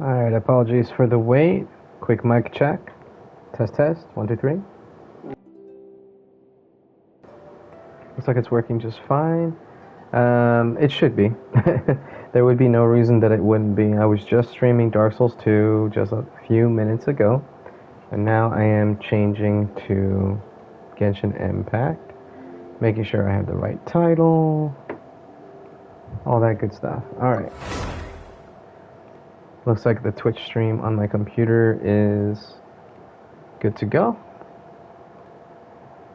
Alright, apologies for the wait. Quick mic check. Test, test. 1, 2, 3. Looks like it's working just fine. It should be. There would be no reason that it wouldn't be. I was just streaming Dark Souls 2 just a few minutes ago. And now I am changing to Genshin Impact. Making sure I have the right title. All that good stuff. Alright. Looks like the Twitch stream on my computer is good to go.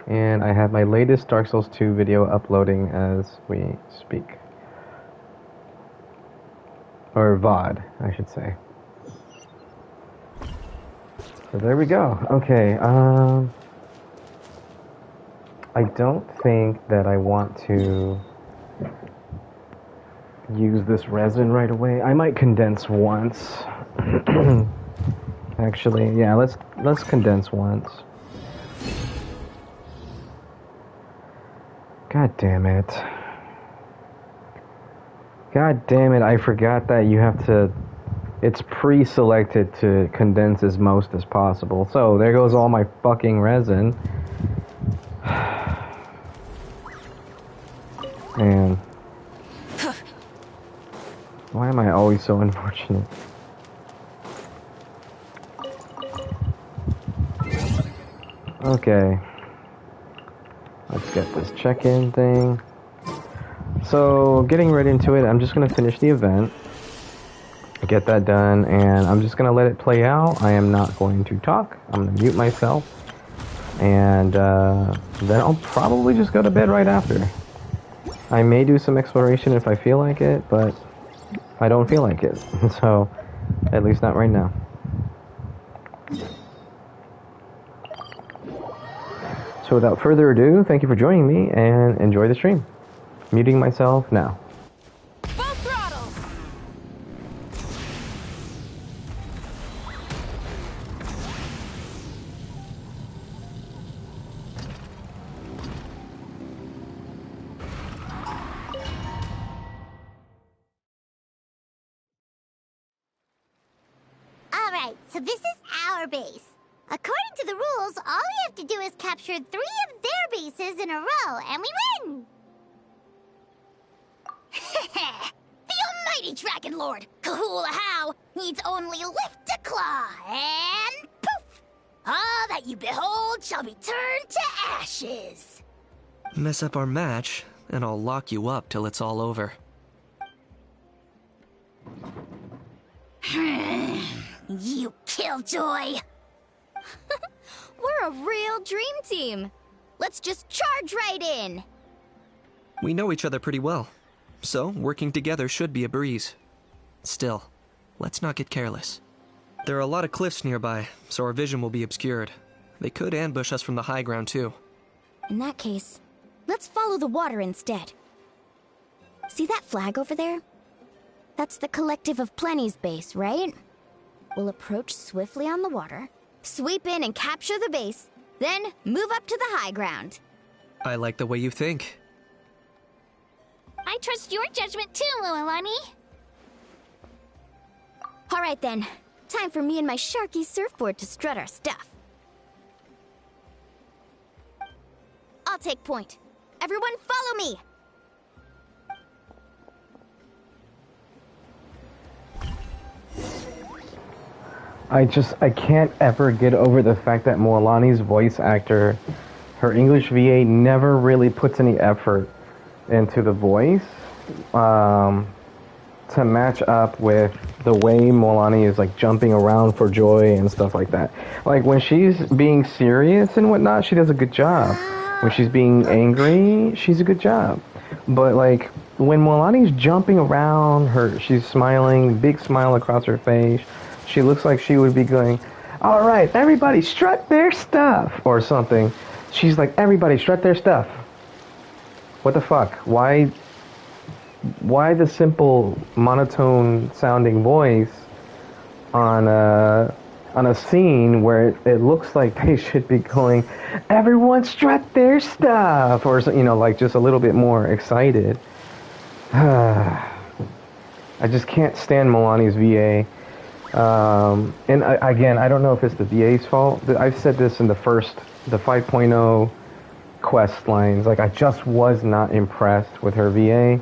And I have my latest Dark Souls 2 video uploading as we speak. Or VOD, I should say. So there we go. Okay, I don't think that I want to use this resin right away. I might condense once. Actually, yeah, let's condense once. God damn it. God damn it, I forgot that you have to... It's pre-selected to condense as most as possible. So, there goes all my fucking resin. Man. Why am I always so unfortunate? Okay. Let's get this check-in thing. So, getting right into it, I'm just going to finish the event. Get that done, and I'm just going to let it play out. I am not going to talk. I'm going to mute myself. And then I'll probably just go to bed right after. I may do some exploration if I feel like it, but I don't feel like it. So, at least not right now. So without further ado, thank you for joining me and enjoy the stream. Muting myself now. Full throttle. All right, so this is our base. According to the rules, all we have to do is capture 3 of their bases in a row, and we win! The almighty Dragon Lord, Kahula needs only lift a claw, and poof! All that you behold shall be turned to ashes. Mess up our match, and I'll lock you up till it's all over. You killjoy! We're a real dream team. Let's just charge right in. We know each other pretty well, so working together should be a breeze. Still, let's not get careless. There are a lot of cliffs nearby, so our vision will be obscured. They could ambush us from the high ground too. In that case, let's follow the water instead. See that flag over there? That's the Collective of Plenty's base, right? We'll approach swiftly on the water, sweep in and capture the base, then move up to the high ground. I like the way you think. I trust your judgment too, Lualani. Alright then, time for me and my Sharky surfboard to strut our stuff. I'll take point. Everyone follow me! I can't ever get over the fact that Moalani's voice actor, her English VA never really puts any effort into the voice to match up with the way Moalani is like jumping around for joy and stuff like that. Like when she's being serious and whatnot, she does a good job. When she's being angry, she's a good job. But like when Moalani's jumping around, she's smiling, big smile across her face. She looks like she would be going, all right, everybody strut their stuff, or something. She's like, everybody strut their stuff. What the fuck? Why the simple monotone sounding voice on a scene where it looks like they should be going, everyone strut their stuff, or like just a little bit more excited. I just can't stand Milani's VA. And again, I don't know if it's the VA's fault. I've said this in the 5.0 quest lines. Like, I just was not impressed with her VA.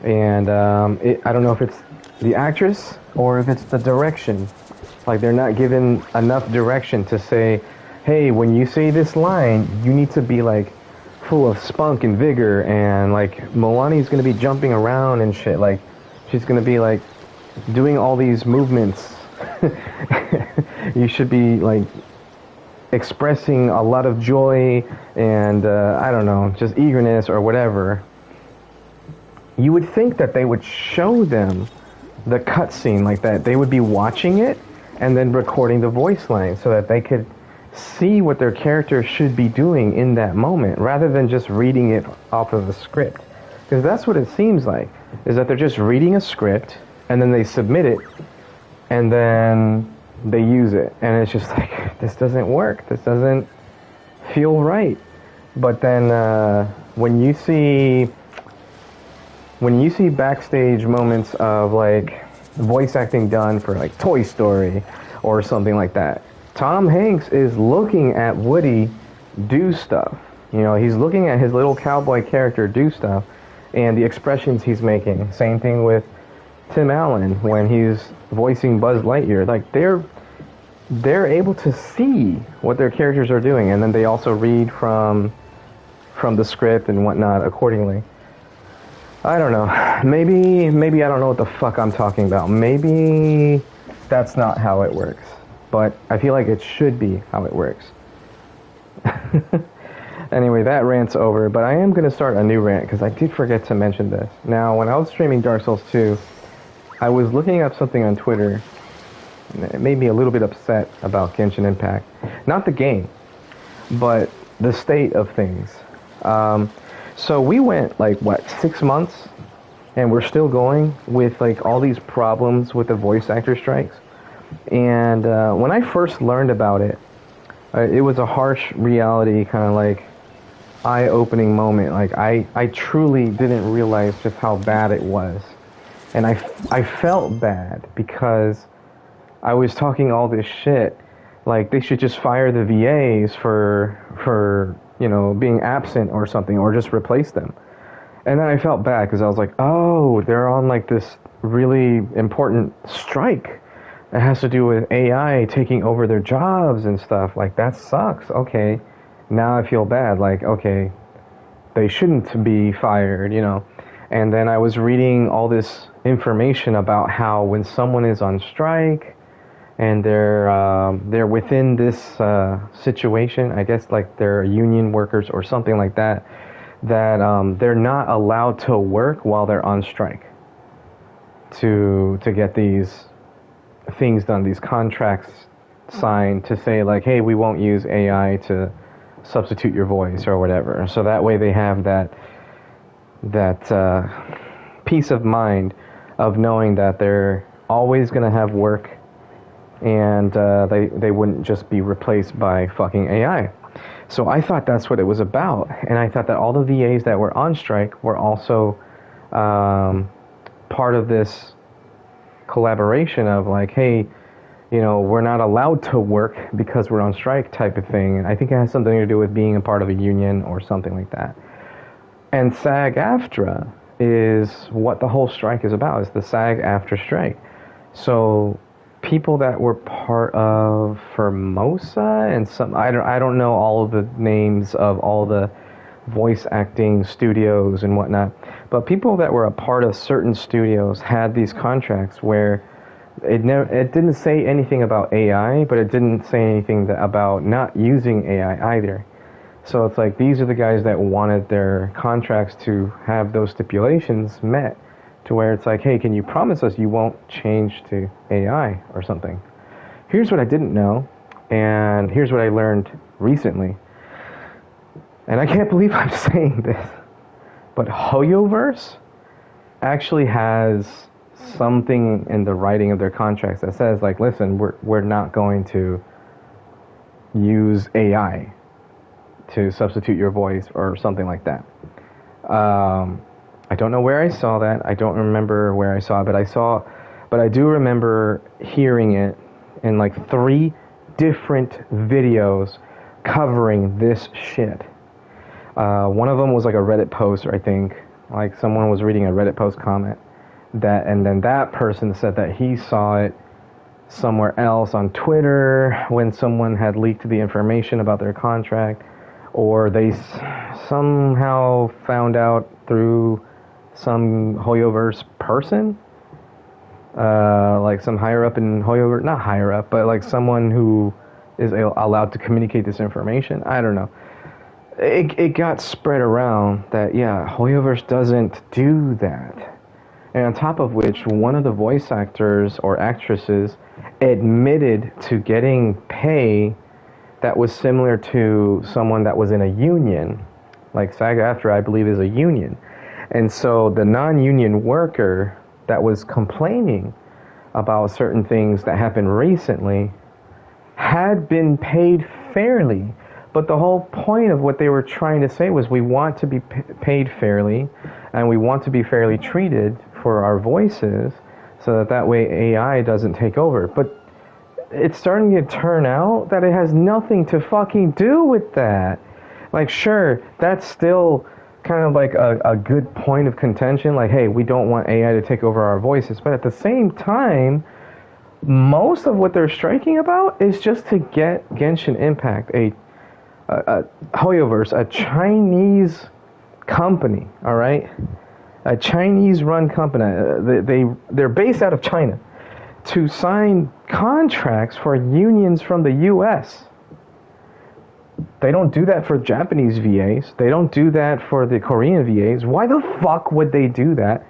And I don't know if it's the actress or if it's the direction. Like, they're not given enough direction to say, hey, when you say this line, you need to be, like, full of spunk and vigor. And, like, Milani's going to be jumping around and shit. Like, she's going to be, like, doing all these movements. You should be, like, expressing a lot of joy and, I don't know, just eagerness or whatever. You would think that they would show them the cutscene like that. They would be watching it and then recording the voice line so that they could see what their character should be doing in that moment rather than just reading it off of the script. Because that's what it seems like, is that they're just reading a script and then they submit it and then they use it. And it's just like, this doesn't work. This doesn't feel right. But then when you see backstage moments of, like, voice acting done for, like, Toy Story or something like that, Tom Hanks is looking at Woody do stuff. You know, he's looking at his little cowboy character do stuff and the expressions he's making. Same thing with Tim Allen when he's voicing Buzz Lightyear. Like, they're able to see what their characters are doing, and then they also read from the script and whatnot accordingly. I don't know. Maybe I don't know what the fuck I'm talking about. Maybe that's not how it works. But I feel like it should be how it works. Anyway, that rant's over. But I am going to start a new rant because I did forget to mention this. Now, when I was streaming Dark Souls 2, I was looking up something on Twitter. It made me a little bit upset about Genshin Impact. Not the game, but the state of things. So we went, like, 6 months, and we're still going with, like, all these problems with the voice actor strikes. And when I first learned about it, it was a harsh reality, kind of like eye-opening moment. Like, I truly didn't realize just how bad it was. And I felt bad because I was talking all this shit. Like, they should just fire the VAs for you know, being absent or something, or just replace them. And then I felt bad because I was like, oh, they're on, like, this really important strike. It has to do with AI taking over their jobs and stuff. Like, that sucks. Okay, now I feel bad. Like, okay, they shouldn't be fired, you know. And then I was reading all this information about how when someone is on strike and they're within this situation, I guess, like, they're union workers or something like that, that they're not allowed to work while they're on strike to get these things done, these contracts signed to say, like, hey, we won't use AI to substitute your voice or whatever. So that way they have that peace of mind of knowing that they're always going to have work and they wouldn't just be replaced by fucking AI. So I thought that's what it was about, and I thought that all the VAs that were on strike were also part of this collaboration of, like, hey, you know, we're not allowed to work because we're on strike type of thing. And I think it has something to do with being a part of a union or something like that. And SAG-AFTRA is what the whole strike is about, is the SAG-AFTRA strike. So people that were part of Formosa and some, I don't know all of the names of all the voice acting studios and whatnot, but people that were a part of certain studios had these contracts where it didn't say anything about AI, but it didn't say anything about not using AI either. So it's like, these are the guys that wanted their contracts to have those stipulations met, to where it's like, hey, can you promise us you won't change to AI or something? Here's what I didn't know, and here's what I learned recently. And I can't believe I'm saying this, but Hoyoverse actually has something in the writing of their contracts that says, like, listen, we're not going to use AI to substitute your voice or something like that. I don't know where I saw that. I don't remember where I saw it, but I saw but I do remember hearing it in like 3 different videos covering this shit. One of them was like a Reddit post, I think. Like someone was reading a Reddit post comment and then that person said that he saw it somewhere else on Twitter when someone had leaked the information about their contract, or they somehow found out through some Hoyoverse person, like some higher up in Hoyoverse, not higher up, but like someone who is allowed to communicate this information. I don't know. It got spread around that, yeah, Hoyoverse doesn't do that. And on top of which, one of the voice actors or actresses admitted to getting pay that was similar to someone that was in a union. Like SAG-AFTRA, I believe, is a union. And so the non-union worker that was complaining about certain things that happened recently had been paid fairly. But the whole point of what they were trying to say was we want to be paid fairly and we want to be fairly treated for our voices so that way AI doesn't take over. But it's starting to turn out that it has nothing to fucking do with that. Like, sure, that's still kind of like a good point of contention. Like, hey, we don't want AI to take over our voices. But at the same time, most of what they're striking about is just to get Genshin Impact, a Hoyoverse, a Chinese company, all right? A Chinese-run company. They're based out of China, to sign contracts for unions from the U.S. They don't do that for Japanese VAs. They don't do that for the Korean VAs. Why the fuck would they do that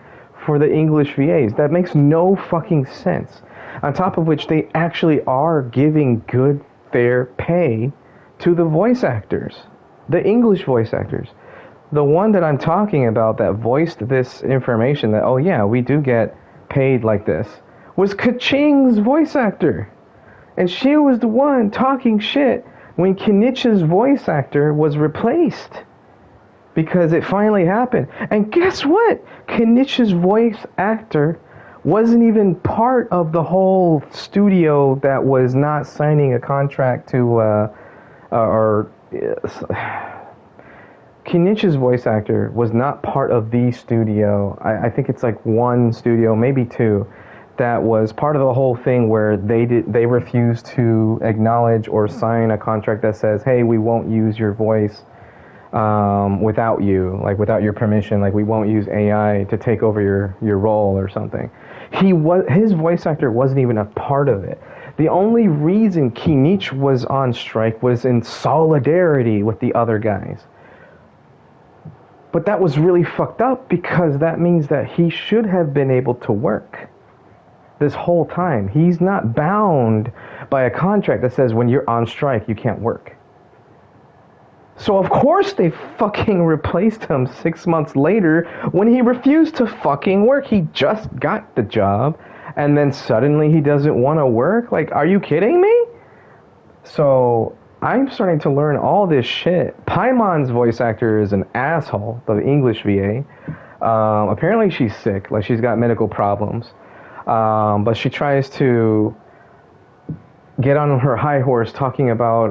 for the English VAs? That makes no fucking sense. On top of which, they actually are giving good, fair pay to the voice actors, the English voice actors. The one that I'm talking about that voiced this information that, oh yeah, we do get paid like this, was Kaching's voice actor. And she was the one talking shit when Kenichi's voice actor was replaced. Because it finally happened. And guess what? Kenichi's voice actor wasn't even part of the whole studio that was not signing a contract to, Kenichi's voice actor was not part of the studio. I think it's like one studio, maybe 2, that was part of the whole thing where they refused to acknowledge or sign a contract that says, hey, we won't use your voice without you, like without your permission, like we won't use AI to take over your role or something. His voice actor wasn't even a part of it. The only reason Kenichi was on strike was in solidarity with the other guys. But that was really fucked up because that means that he should have been able to work this whole time. He's not bound by a contract that says when you're on strike, you can't work. So of course they fucking replaced him 6 months later when he refused to fucking work. He just got the job and then suddenly he doesn't want to work? Like, are you kidding me? So I'm starting to learn all this shit. Paimon's voice actor is an asshole, the English VA. Apparently she's sick, like she's got medical problems. But she tries to get on her high horse talking about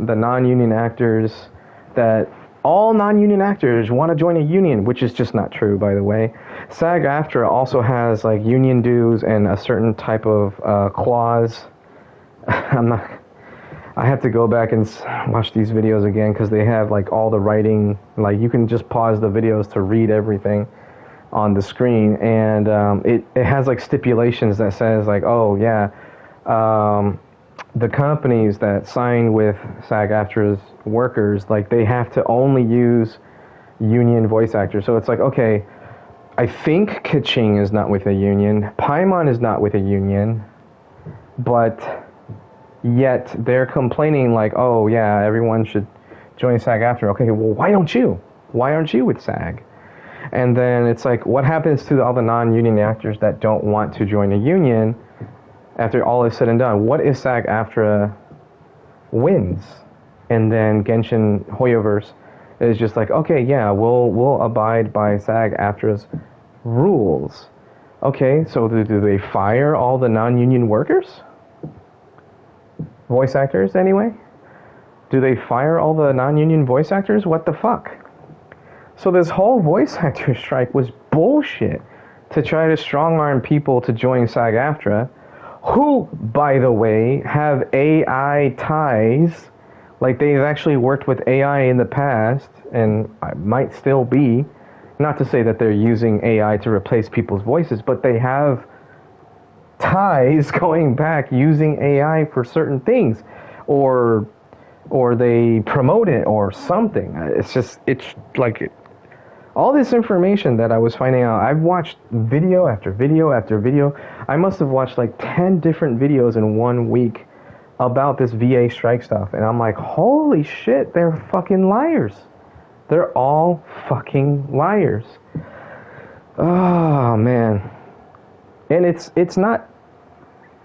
the non-union actors, that all non-union actors want to join a union, which is just not true, by the way. SAG-AFTRA also has like union dues and a certain type of clause. I have to go back and watch these videos again because they have like all the writing. Like you can just pause the videos to read everything on the screen, and it has like stipulations that says like, oh yeah, the companies that sign with SAG-AFTRA's workers, like they have to only use union voice actors. So it's like, okay, I think Kaching is not with a union, Paimon is not with a union, but yet they're complaining like, oh yeah, everyone should join SAG-AFTRA. Okay, well why don't you? Why aren't you with SAG? And then it's like, what happens to all the non-union actors that don't want to join a union after all is said and done? What if SAG-AFTRA wins? And then Genshin Hoyoverse is just like, okay, yeah, we'll abide by SAG-AFTRA's rules. Okay, so do they fire all the non-union workers? Voice actors, anyway? Do they fire all the non-union voice actors? What the fuck? So this whole voice actor strike was bullshit to try to strong-arm people to join SAG-AFTRA, who, by the way, have AI ties. Like, they've actually worked with AI in the past, and might still be. Not to say that they're using AI to replace people's voices, but they have ties going back using AI for certain things. Or they promote it or something. It's like... All this information that I was finding out, I've watched video after video after video. I must have watched like 10 different videos in 1 week about this VA strike stuff. And I'm like, holy shit, they're fucking liars. They're all fucking liars. Oh, man. And it's not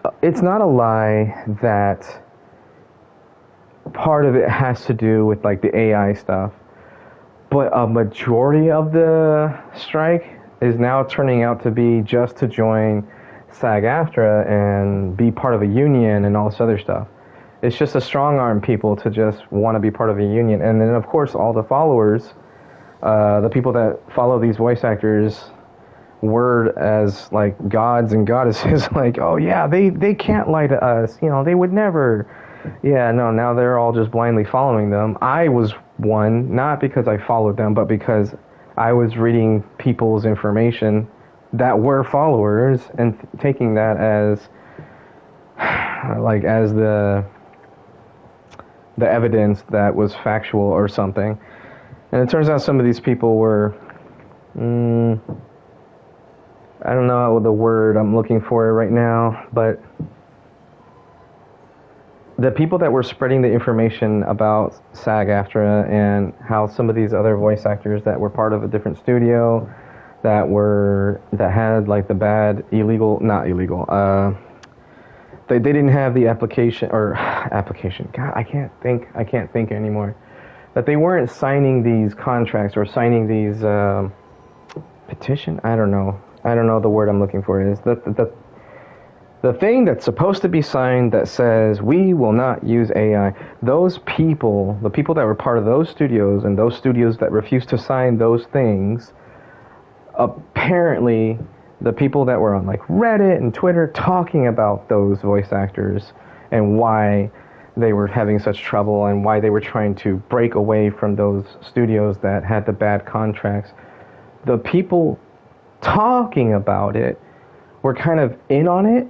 a lie that part of it has to do with like the AI stuff. But a majority of the strike is now turning out to be just to join SAG-AFTRA and be part of a union and all this other stuff. It's just to strong-arm people to just want to be part of a union. And then, of course, all the followers, the people that follow these voice actors, word as, like, gods and goddesses, like, oh, yeah, they can't lie to us. You know, they would never... Yeah, no, now they're all just blindly following them. I was one, not because I followed them, but because I was reading people's information that were followers and taking that as, like, as the evidence that was factual or something. And it turns out some of these people were, I don't know the word I'm looking for right now, but the people that were spreading the information about SAG-AFTRA and how some of these other voice actors that were part of a different studio that had like the bad they didn't have the application. God, I can't think anymore. That they weren't signing these contracts or signing these petition. I don't know the word I'm looking for is the thing that's supposed to be signed that says we will not use AI, those people, the people that were part of those studios and those studios that refused to sign those things, apparently the people that were on like Reddit and Twitter talking about those voice actors and why they were having such trouble and why they were trying to break away from those studios that had the bad contracts, the people talking about it were kind of in on it.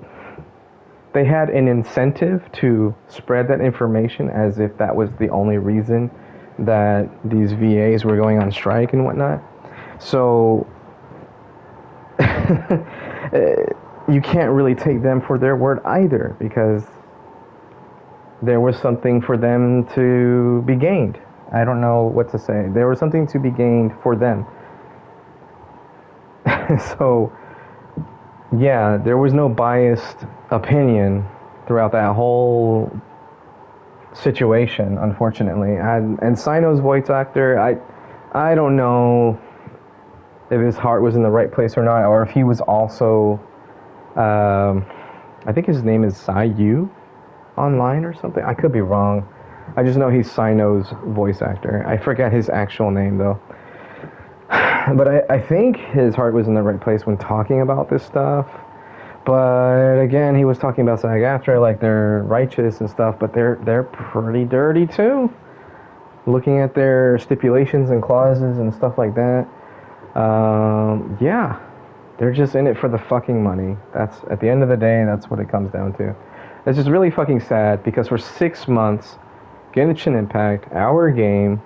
They had an incentive to spread that information as if that was the only reason that these VAs were going on strike and whatnot. So you can't really take them for their word either, because there was something for them to be gained. I don't know what to say. There was something to be gained for them. So yeah, there was no biased opinion throughout that whole situation, unfortunately. And Sino's voice actor, I don't know if his heart was in the right place or not, or if he was also, I think his name is Sayu online or something. I could be wrong. I just know he's Sino's voice actor. I forget his actual name, though. But I think his heart was in the right place when talking about this stuff. But again, he was talking about SAG-AFTRA like they're righteous and stuff, but they're pretty dirty too. Looking at their stipulations and clauses and stuff like that, yeah, they're just in it for the fucking money. That's, at the end of the day, that's what it comes down to. It's just really fucking sad, because for 6 months, Genshin Impact, our game,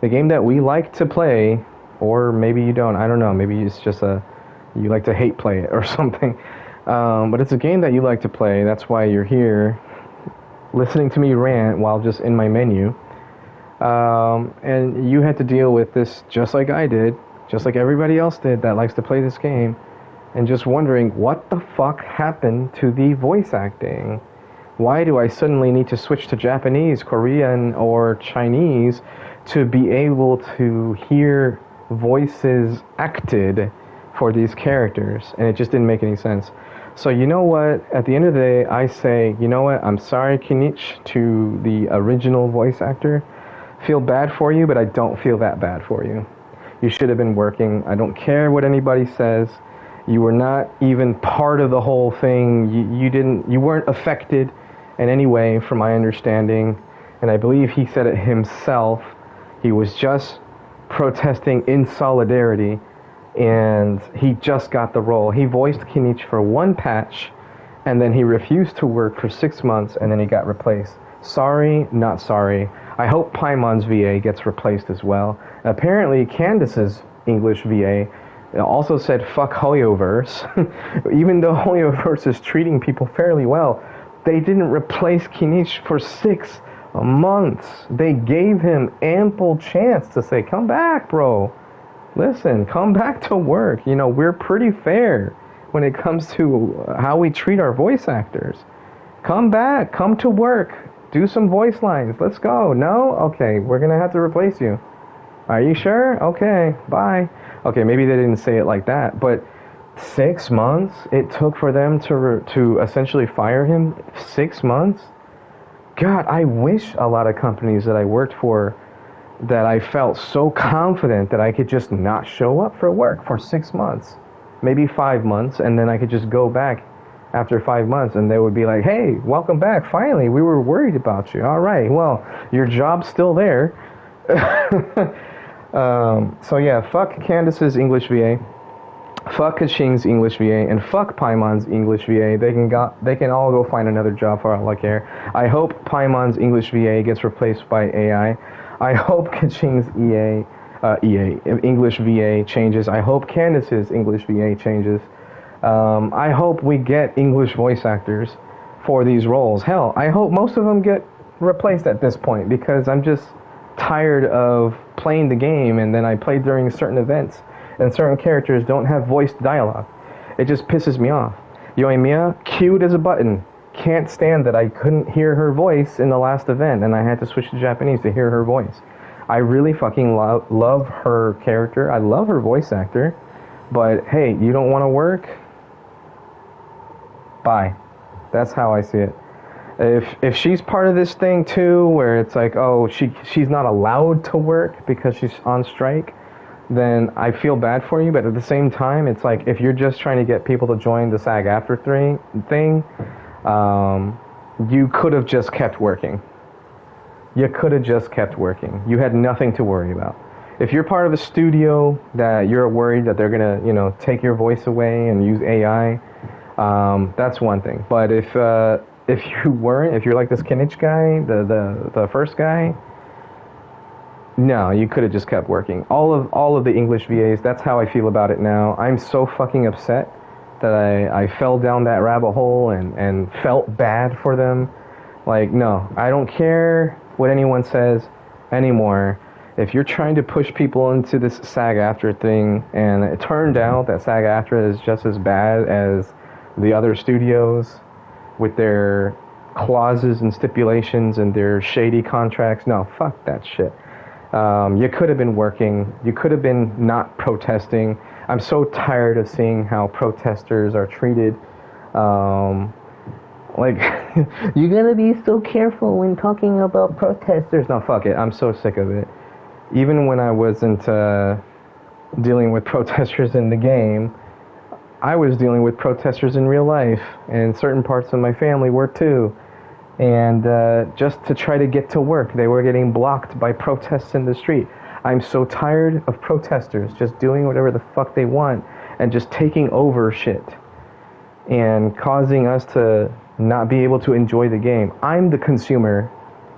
the game that we like to play, or maybe you don't, I don't know, maybe it's just you like to hate play it or something. But it's a game that you like to play. That's why you're here listening to me rant while just in my menu. And you had to deal with this just like I did, just like everybody else did that likes to play this game, and just wondering what the fuck happened to the voice acting. Why do I suddenly need to switch to Japanese, Korean, or Chinese to be able to hear voices acted for these characters, and it just didn't make any sense. So you know what? At the end of the day, I say, you know what? I'm sorry, Kinich, to the original voice actor. Feel bad for you, but I don't feel that bad for you. You should have been working. I don't care what anybody says. You were not even part of the whole thing. You weren't affected in any way, from my understanding. And I believe he said it himself. He was just protesting in solidarity, and he just got the role. He voiced Kinich for one patch, and then he refused to work for 6 months, and then he got replaced. Sorry, not sorry. I hope Paimon's VA gets replaced as well. Apparently, Candace's English VA also said fuck Hoyoverse. Even though Hoyoverse is treating people fairly well, they didn't replace Kinich for 6 months. They gave him ample chance to say, come back, bro. Listen, come back to work. You know, we're pretty fair when it comes to how we treat our voice actors. Come back, come to work, do some voice lines. Let's go. No? Okay, we're going to have to replace you. Are you sure? Okay, bye. Okay, maybe they didn't say it like that, but 6 months it took for them to essentially fire him. 6 months? God, I wish a lot of companies that I worked for, that I felt so confident that I could just not show up for work for 6 months, maybe 5 months, and then I could just go back after 5 months, and they would be like, hey, welcome back, finally, we were worried about you. All right, well, your job's still there. So yeah, fuck Candace's English VA, fuck Kaching's English VA, and fuck Paimon's English VA. They can all go find another job for all I care. I hope Paimon's English VA gets replaced by AI. I hope Kaching's English VA changes. I hope Candace's English VA changes. I hope we get English voice actors for these roles. Hell, I hope most of them get replaced at this point, because I'm just tired of playing the game and then I play during certain events and certain characters don't have voiced dialogue. It just pisses me off. Yoimiya, cute as a button. Can't stand that I couldn't hear her voice in the last event and I had to switch to Japanese to hear her voice. I really fucking love her character. I love her voice actor. But hey, you don't want to work? Bye. That's how I see it. If she's part of this thing too, where it's like, oh, she's not allowed to work because she's on strike, then I feel bad for you. But at the same time, it's like, if you're just trying to get people to join the SAG-AFTRA thing, you could have just kept working. You could have just kept working. You had nothing to worry about. If you're part of a studio that you're worried that they're gonna, you know, take your voice away and use AI, that's one thing. But if you weren't, if you're like this Kinich guy, the first guy, no, you could have just kept working. All of the English VAs, that's how I feel about it now. I'm so fucking upset that I fell down that rabbit hole and felt bad for them. Like, no, I don't care what anyone says anymore. If you're trying to push people into this SAG-AFTRA thing, and it turned out that SAG-AFTRA is just as bad as the other studios with their clauses and stipulations and their shady contracts, no, fuck that shit. You could have been working. You could have been not protesting. I'm so tired of seeing how protesters are treated. Like, you're gonna be so careful when talking about protesters. No, fuck it. I'm so sick of it. Even when I wasn't dealing with protesters in the game, I was dealing with protesters in real life, and certain parts of my family were too. And just to try to get to work, they were getting blocked by protests in the street. I'm so tired of protesters just doing whatever the fuck they want and just taking over shit and causing us to not be able to enjoy the game. I'm the consumer.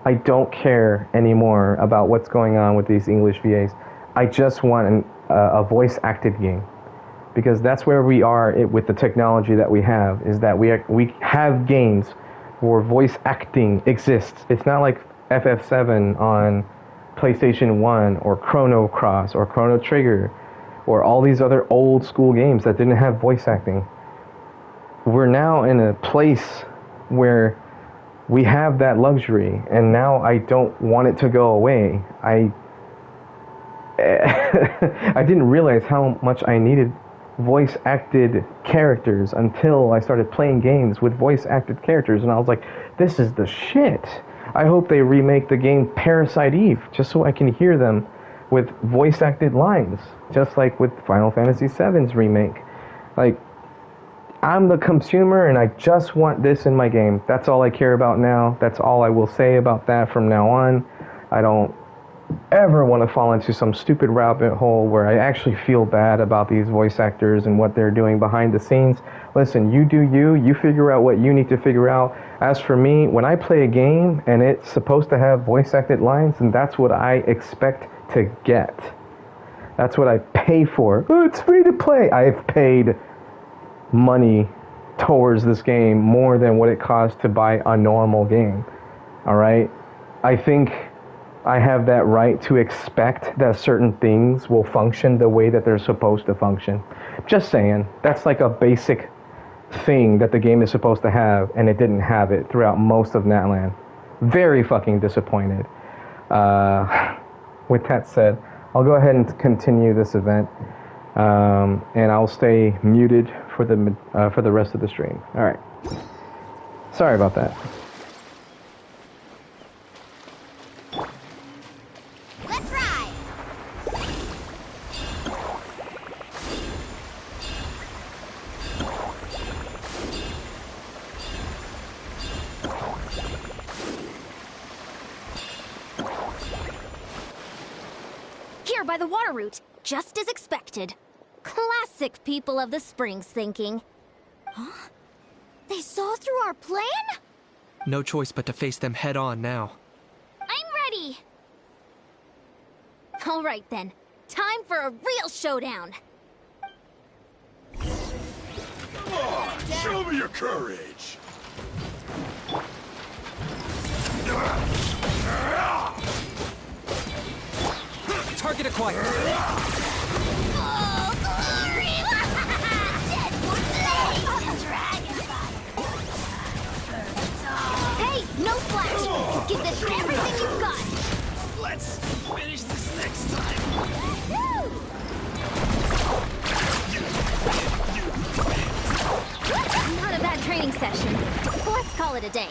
I don't care anymore about what's going on with these English VAs. I just want a voice-acted game, because that's where we are with the technology that we have, is that we have games where voice acting exists. It's not like FF7 on PlayStation 1 or Chrono Cross or Chrono Trigger or all these other old school games that didn't have voice acting. We're now in a place where we have that luxury, and now I don't want it to go away. I didn't realize how much I needed voice acted characters until I started playing games with voice acted characters, and I was like, this is the shit. I hope they remake the game Parasite Eve just so I can hear them with voice acted lines, just like with Final Fantasy VII's remake. Like, I'm the consumer and I just want this in my game. That's all I care about now. That's all I will say about that from now on. I don't ever want to fall into some stupid rabbit hole where I actually feel bad about these voice actors and what they're doing behind the scenes. Listen, you do you. You figure out what you need to figure out. As for me, when I play a game and it's supposed to have voice acted lines, and that's what I expect to get. That's what I pay for. Oh, it's free to play. I've paid money towards this game more than what it costs to buy a normal game. All right? I think I have that right to expect that certain things will function the way that they're supposed to function. Just saying. That's like a basic thing that the game is supposed to have, and it didn't have it throughout most of Natlan. Very fucking disappointed. With that said, I'll go ahead and continue this event, and I'll stay muted for the rest of the stream. All right. Sorry about that. Let's ride! Here by the water route, just as expected. Classic people of the Springs thinking. Huh? They saw through our plan? No choice but to face them head on now. I'm ready! Alright then, time for a real showdown! Come on, show me your courage! Target acquired! Oh, glory! Deadwood Blaze! Dragon Hey, no flash! Give this everything you've got! Let's finish this next time! Not a bad training session. Let's call it a day.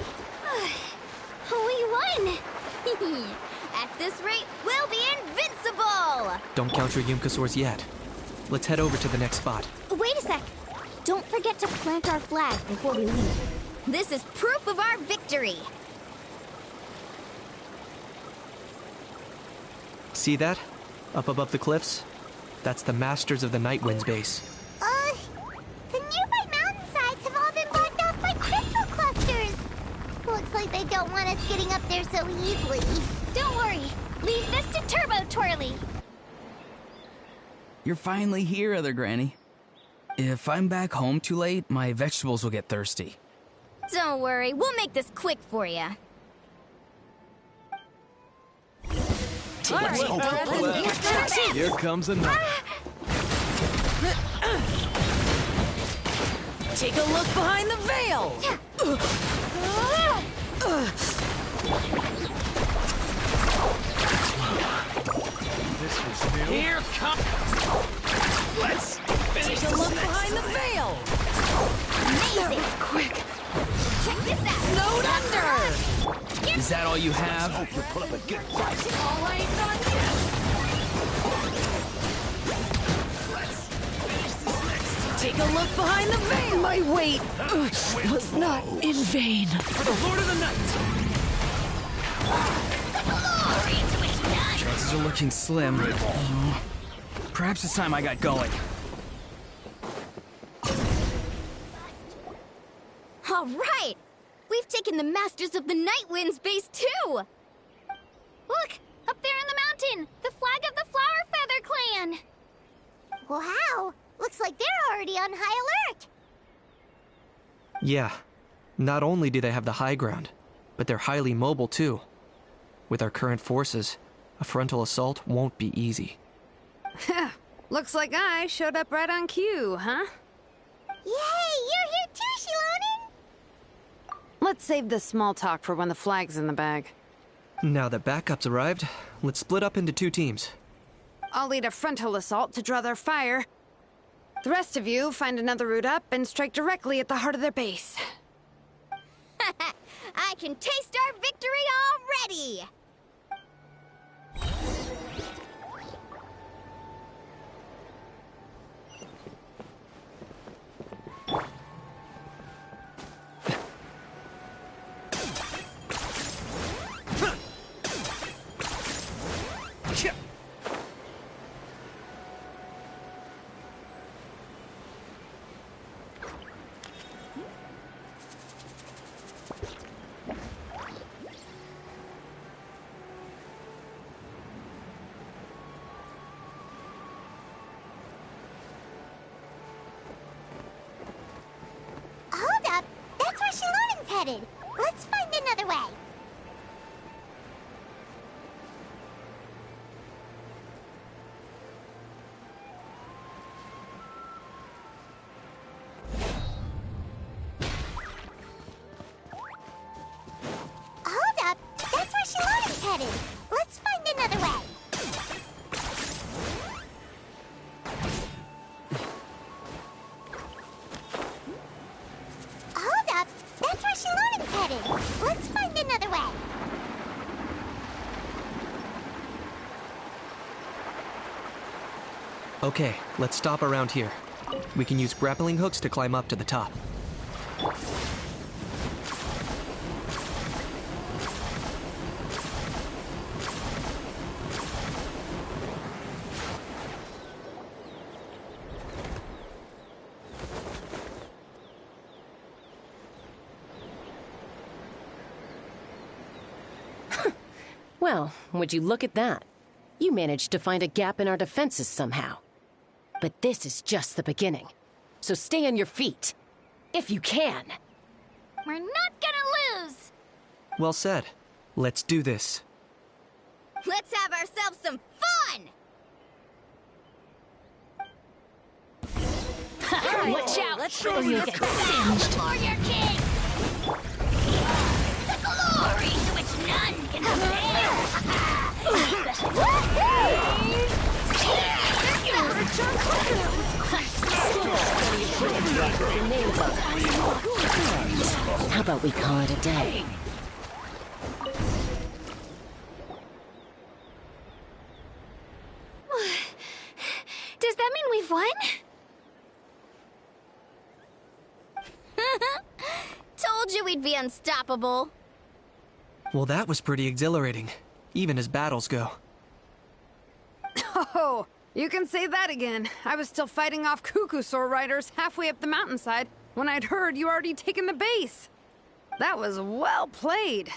We won! At this rate, we'll be invincible! Don't count your Yumkasaurs yet. Let's head over to the next spot. Wait a sec. Don't forget to plant our flag before we leave. This is proof of our victory. See that? Up above the cliffs? That's the Masters of the Night Wind's base. The nearby mountainsides have all been blocked off by crystal clusters. Looks like they don't want us getting up there so easily. Don't worry. Leave this to Turbo Twirly. You're finally here, Other Granny. If I'm back home too late, my vegetables will get thirsty. Don't worry. We'll make this quick for you. Here comes another. Take a look behind the veil! This was new. Here comes... Let's finish Take a this look next behind the time. veil! Amazing. Quick! Check this out. Snowed under! Is that all you have? Hope you put up a good fight. All ain't done yet! Let's finish this next time. Take a look behind the veil! My wait was not in vain. For the Lord of the Night! Chances are looking slim. Perhaps it's time I got going. All right. We've taken the Masters of the Night Wind's base too. Look, up there in the mountain, the flag of the Flower Feather Clan. Wow, looks like they're already on high alert. Yeah. Not only do they have the high ground, but they're highly mobile too. With our current forces, a frontal assault won't be easy. Looks like I showed up right on cue, huh? Yay, you're here too, Shilonen. Let's save this small talk for when the flag's in the bag. Now that backup's arrived, let's split up into two teams. I'll lead a frontal assault to draw their fire. The rest of you find another route up and strike directly at the heart of their base. I can taste our victory already! Hold up! That's where Shalonen's headed! Let's find another way! Hold up! That's where Shalonen's headed! Let's find another way! Hold up! That's where Shalonen's headed! Let's find another way! Okay, let's stop around here. We can use grappling hooks to climb up to the top. Well, would you look at that? You managed to find a gap in our defenses somehow. But this is just the beginning. So stay on your feet. If you can. We're not gonna lose! Well said. Let's do this. Let's have ourselves some fun! Watch out! Let's or you'll get singed. Warrior King! The glory to which none can compare! How about we call it a day? Does that mean we've won? Told you we'd be unstoppable. Well, that was pretty exhilarating, even as battles go. Oh, you can say that again. I was still fighting off Cuckoosaur riders halfway up the mountainside when I'd heard you already taken the base. That was well played.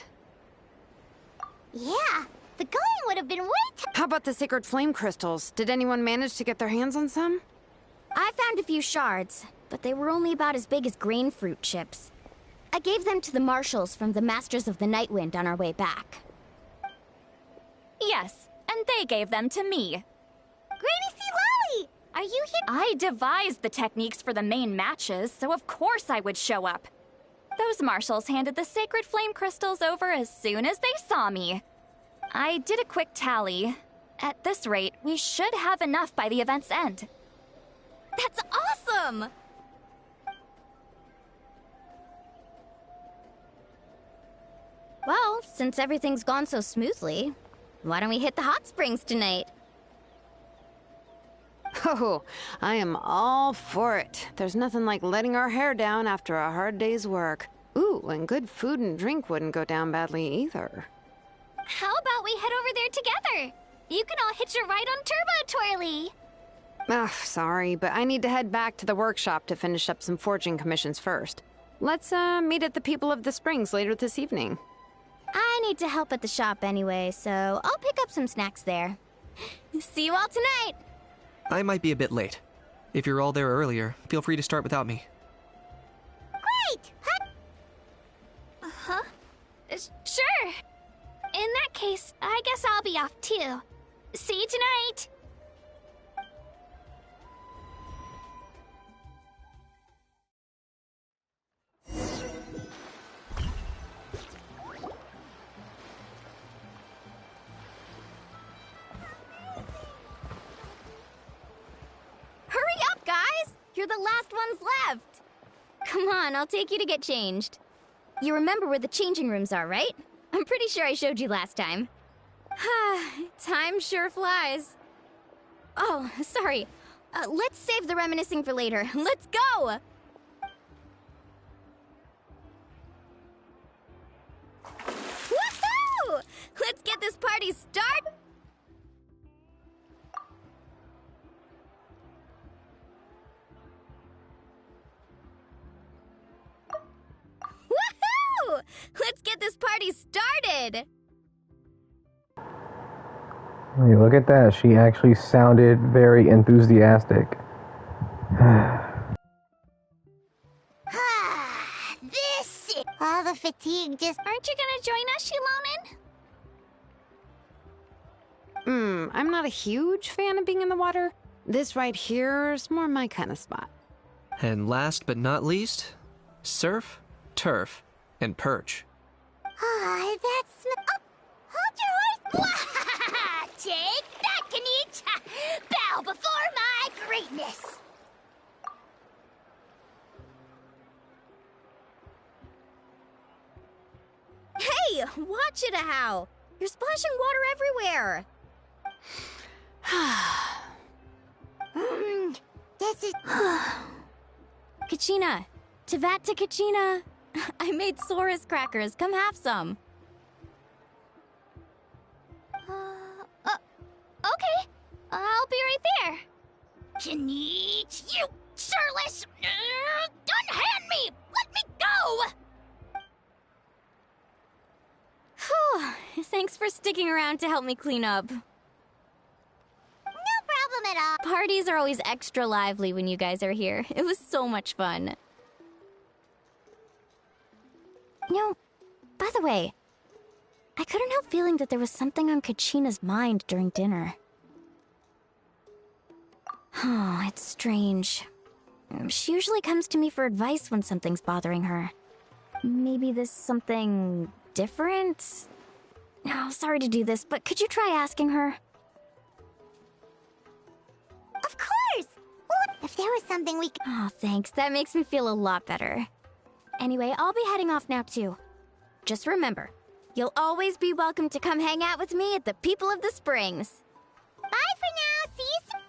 Yeah, the going would have been way How about the sacred flame crystals? Did anyone manage to get their hands on some? I found a few shards, but they were only about as big as grain fruit chips. I gave them to the marshals from the Masters of the Nightwind on our way back. Yes, and they gave them to me. Granny C. Lolly! Are you here? I devised the techniques for the main matches, so of course I would show up. Those marshals handed the sacred flame crystals over as soon as they saw me. I did a quick tally. At this rate, we should have enough by the event's end. That's awesome! Well, since everything's gone so smoothly, why don't we hit the hot springs tonight? Oh, I am all for it. There's nothing like letting our hair down after a hard day's work. Ooh, and good food and drink wouldn't go down badly either. How about we head over there together? You can all hitch a ride on Turbo Twirly. Ugh, sorry, but I need to head back to the workshop to finish up some forging commissions first. Let's, meet at the People of the Springs later this evening. I need to help at the shop anyway, so I'll pick up some snacks there. See you all tonight! I might be a bit late. If you're all there earlier, feel free to start without me. Great! Huh? Sure. In that case, I guess I'll be off too. See you tonight! Hurry up, guys! You're the last ones left! Come on, I'll take you to get changed. You remember where the changing rooms are, right? I'm pretty sure I showed you last time. Time sure flies. Oh, sorry. Let's save the reminiscing for later. Let's go! Woohoo! Let's get this party started! Woohoo! Let's get this party started! Hey, look at that. She actually sounded very enthusiastic. This is... All the fatigue just... Aren't you gonna join us, Shilonen? I'm not a huge fan of being in the water. This right here is more my kind of spot. And last but not least, surf, turf, and perch. That's... Oh, hold your horse! Take that, Kanich! Bow before my greatness! Hey, watch it, how! You're splashing water everywhere! This is... Kachina! Tevat to Kachina! I made Sora's crackers. Come have some. Okay. I'll be right there. Kanich, you shirtless! Unhand me! Let me go! Whew. Thanks for sticking around to help me clean up. No problem at all. Parties are always extra lively when you guys are here. It was so much fun. You know, by the way, I couldn't help feeling that there was something on Kachina's mind during dinner. Oh, it's strange. She usually comes to me for advice when something's bothering her. Maybe this something different? Oh, sorry to do this, but could you try asking her? Of course! Well, if there was something we could... Oh, thanks. That makes me feel a lot better. Anyway, I'll be heading off now, too. Just remember, you'll always be welcome to come hang out with me at the People of the Springs. Bye for now. See you soon.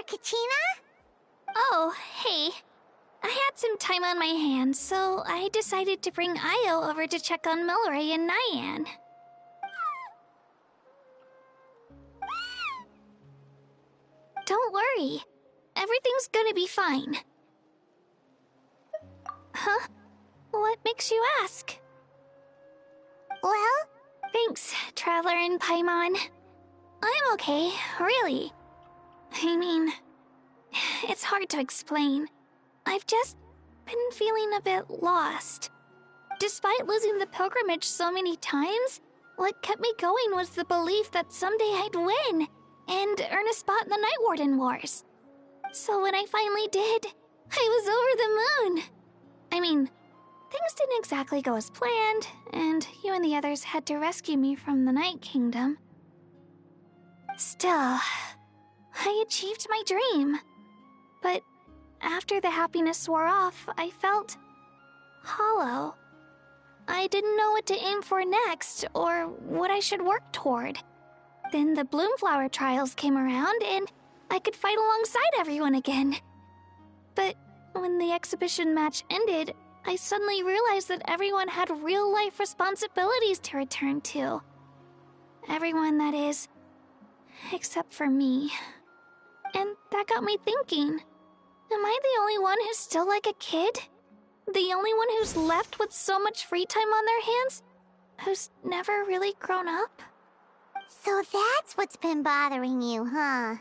Kachina? Oh, hey. I had some time on my hands, so I decided to bring Io over to check on Milray and Nyan. Don't worry. Everything's gonna be fine. Huh? What makes you ask? Well? Thanks, Traveler and Paimon. I'm okay, really. I mean, it's hard to explain. I've just been feeling a bit lost. Despite losing the pilgrimage so many times, what kept me going was the belief that someday I'd win and earn a spot in the Night Warden Wars. So when I finally did, I was over the moon. I mean, things didn't exactly go as planned, and you and the others had to rescue me from the Night Kingdom. Still, I achieved my dream. But after the happiness wore off, I felt hollow. I didn't know what to aim for next, or what I should work toward. Then the Bloomflower trials came around, and I could fight alongside everyone again. But when the exhibition match ended, I suddenly realized that everyone had real-life responsibilities to return to. Everyone, that is. Except for me. And that got me thinking, am I the only one who's still like a kid? The only one who's left with so much free time on their hands? Who's never really grown up? So that's what's been bothering you, huh?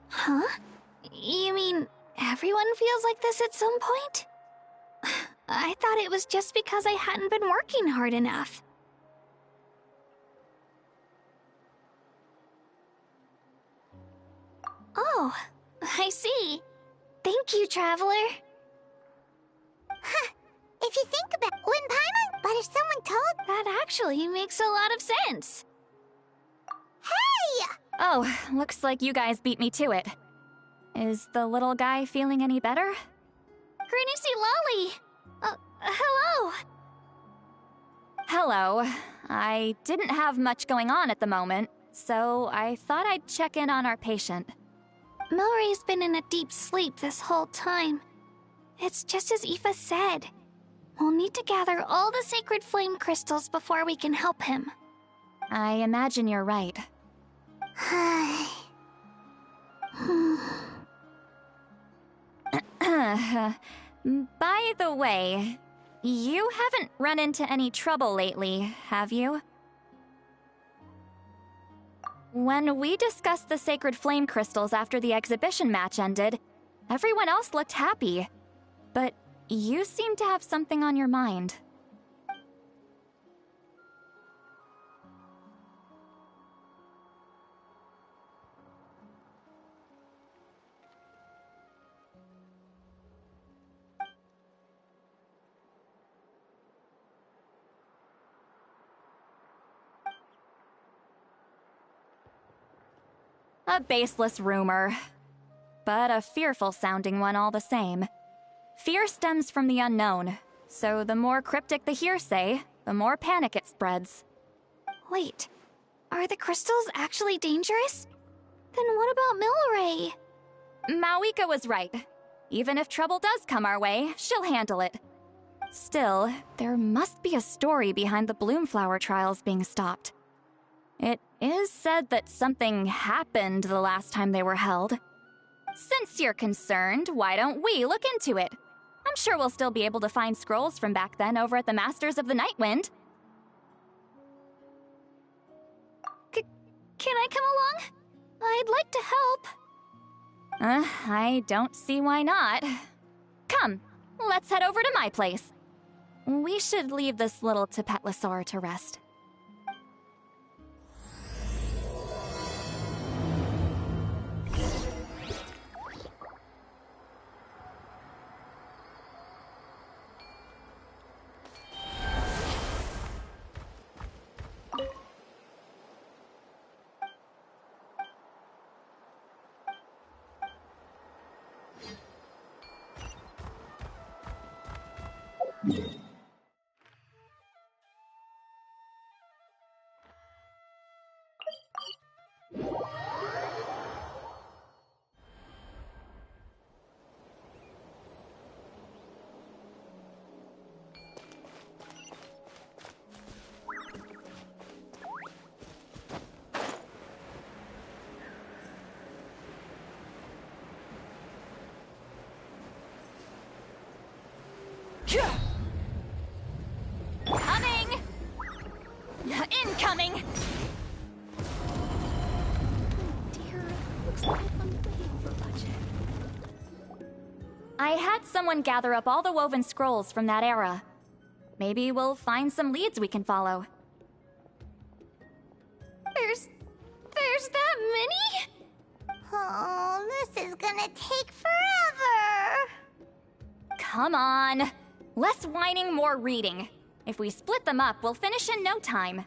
Huh? You mean everyone feels like this at some point? I thought it was just because I hadn't been working hard enough. Oh, I see. Thank you, Traveler. Huh. If you think about it, when Paimon... But if someone told... That actually makes a lot of sense. Hey! Oh, looks like you guys beat me to it. Is the little guy feeling any better? Granny Lolly! Hello! Hello. I didn't have much going on at the moment, so I thought I'd check in on our patient. Mallory's been in a deep sleep this whole time. It's just as Aoife said. We'll need to gather all the sacred flame crystals before we can help him. I imagine you're right. By the way, you haven't run into any trouble lately, have you? When we discussed the sacred flame crystals after the exhibition match ended, everyone else looked happy. But you seem to have something on your mind. A baseless rumor, but a fearful-sounding one all the same. Fear stems from the unknown, so the more cryptic the hearsay, the more panic it spreads. Wait, are the crystals actually dangerous? Then what about Milray? Mawika was right. Even if trouble does come our way, she'll handle it. Still, there must be a story behind the Bloomflower trials being stopped. It is said that something happened the last time they were held. Since you're concerned, why don't we look into it? I'm sure we'll still be able to find scrolls from back then over at the Masters of the Nightwind. Can I come along? I'd like to help. I don't see why not. Come, let's head over to my place. We should leave this little Tapetlosaur to rest. Coming! Incoming! Dear, looks like I'm way over budget. I had someone gather up all the woven scrolls from that era. Maybe we'll find some leads we can follow. There's that many? Oh, this is gonna take forever. Come on. Less whining, more reading. If we split them up, we'll finish in no time.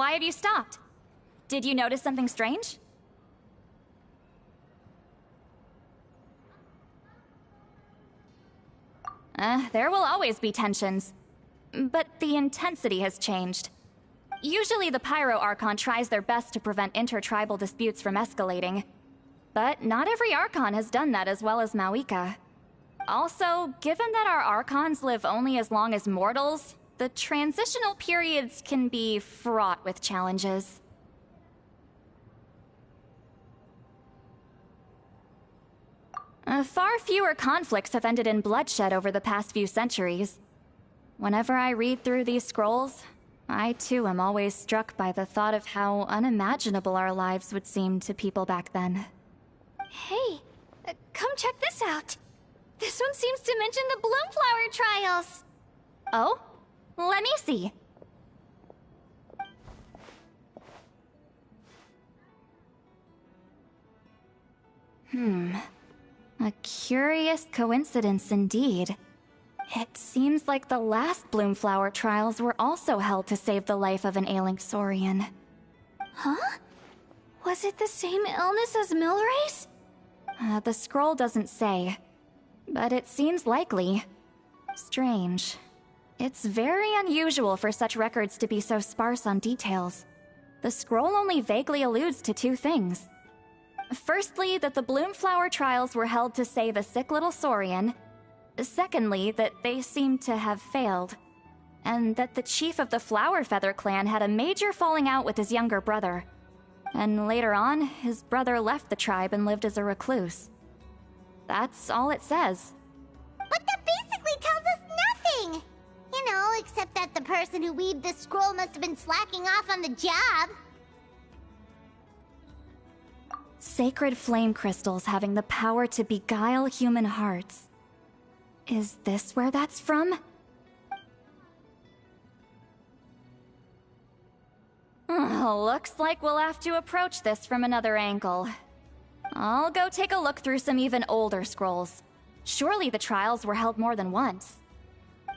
Why have you stopped? Did you notice something strange? There will always be tensions. But the intensity has changed. Usually the Pyro Archon tries their best to prevent intertribal disputes from escalating. But not every Archon has done that as well as Mawika. Also, given that our Archons live only as long as mortals, the transitional periods can be fraught with challenges. Far fewer conflicts have ended in bloodshed over the past few centuries. Whenever I read through these scrolls, I too am always struck by the thought of how unimaginable our lives would seem to people back then. Hey, come check this out. This one seems to mention the Bloomflower trials. Oh? Let me see. A curious coincidence indeed. It seems like the last Bloomflower trials were also held to save the life of an ailing Saurian. Huh? Was it the same illness as Milrace? The scroll doesn't say, but it seems likely. Strange. It's very unusual for such records to be so sparse on details. The scroll only vaguely alludes to two things. Firstly, that the Bloomflower trials were held to save a sick little Saurian. Secondly, that they seem to have failed. And that the chief of the Flower Feather clan had a major falling out with his younger brother. And later on, his brother left the tribe and lived as a recluse. That's all it says. But that basically tells us nothing! You know, except that the person who weaved this scroll must have been slacking off on the job. Sacred flame crystals having the power to beguile human hearts. Is this where that's from? Looks like we'll have to approach this from another angle. I'll go take a look through some even older scrolls. Surely the trials were held more than once.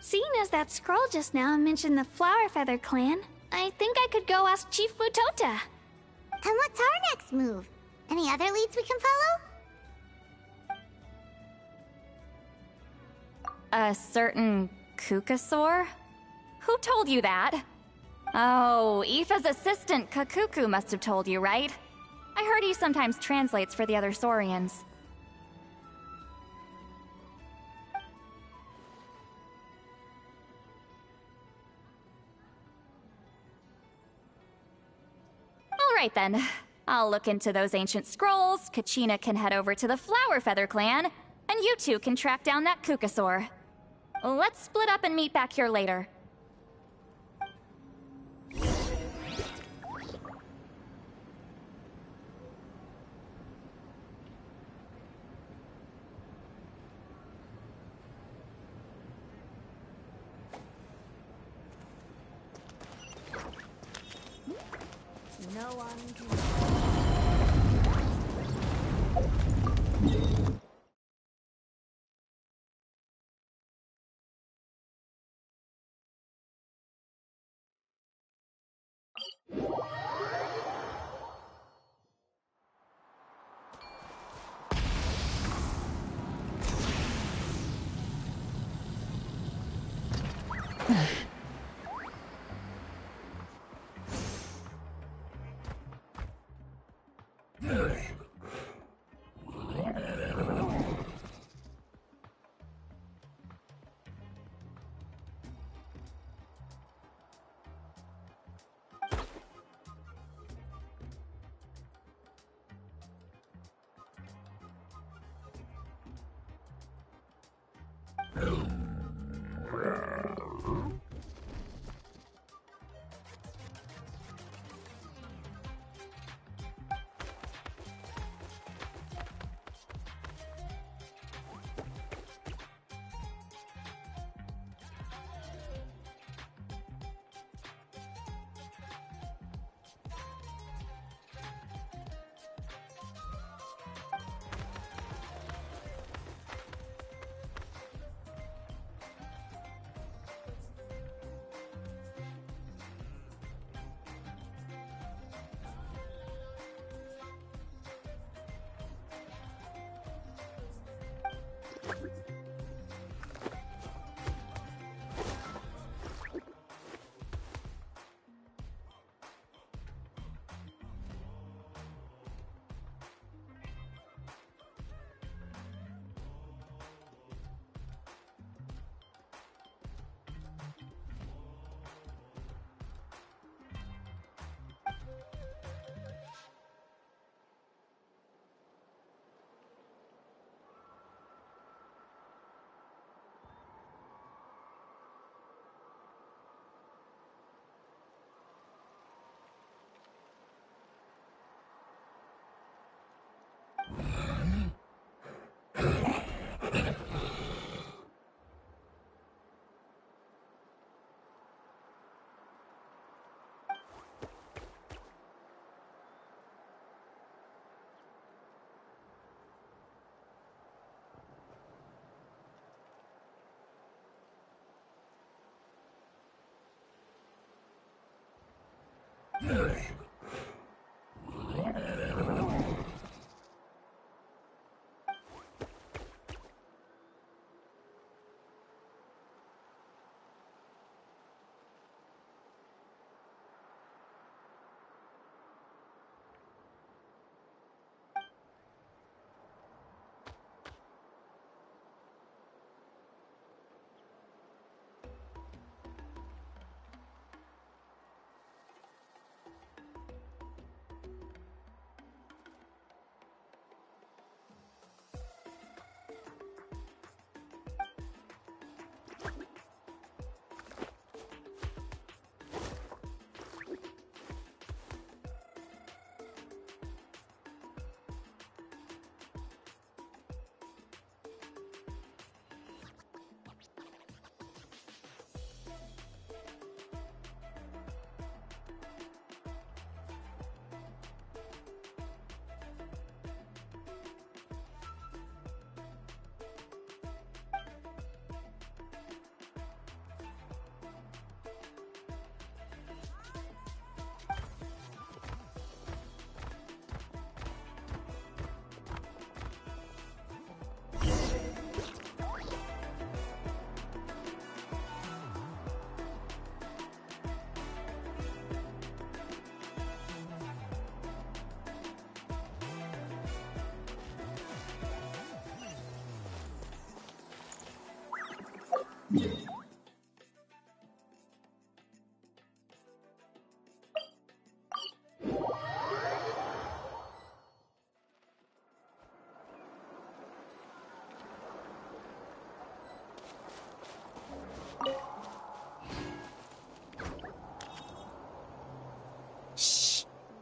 Seeing as that scroll just now mentioned the Flower Feather clan, I think I could go ask Chief Butota. And what's our next move? Any other leads we can follow? A certain Kukasaur? Who told you that? Oh, Aoife's assistant Kakuku must have told you, right? I heard he sometimes translates for the other Saurians. Alright then. I'll look into those ancient scrolls, Kachina can head over to the Flower Feather clan, and you two can track down that Kukasaur. Let's split up and meet back here later. No one can...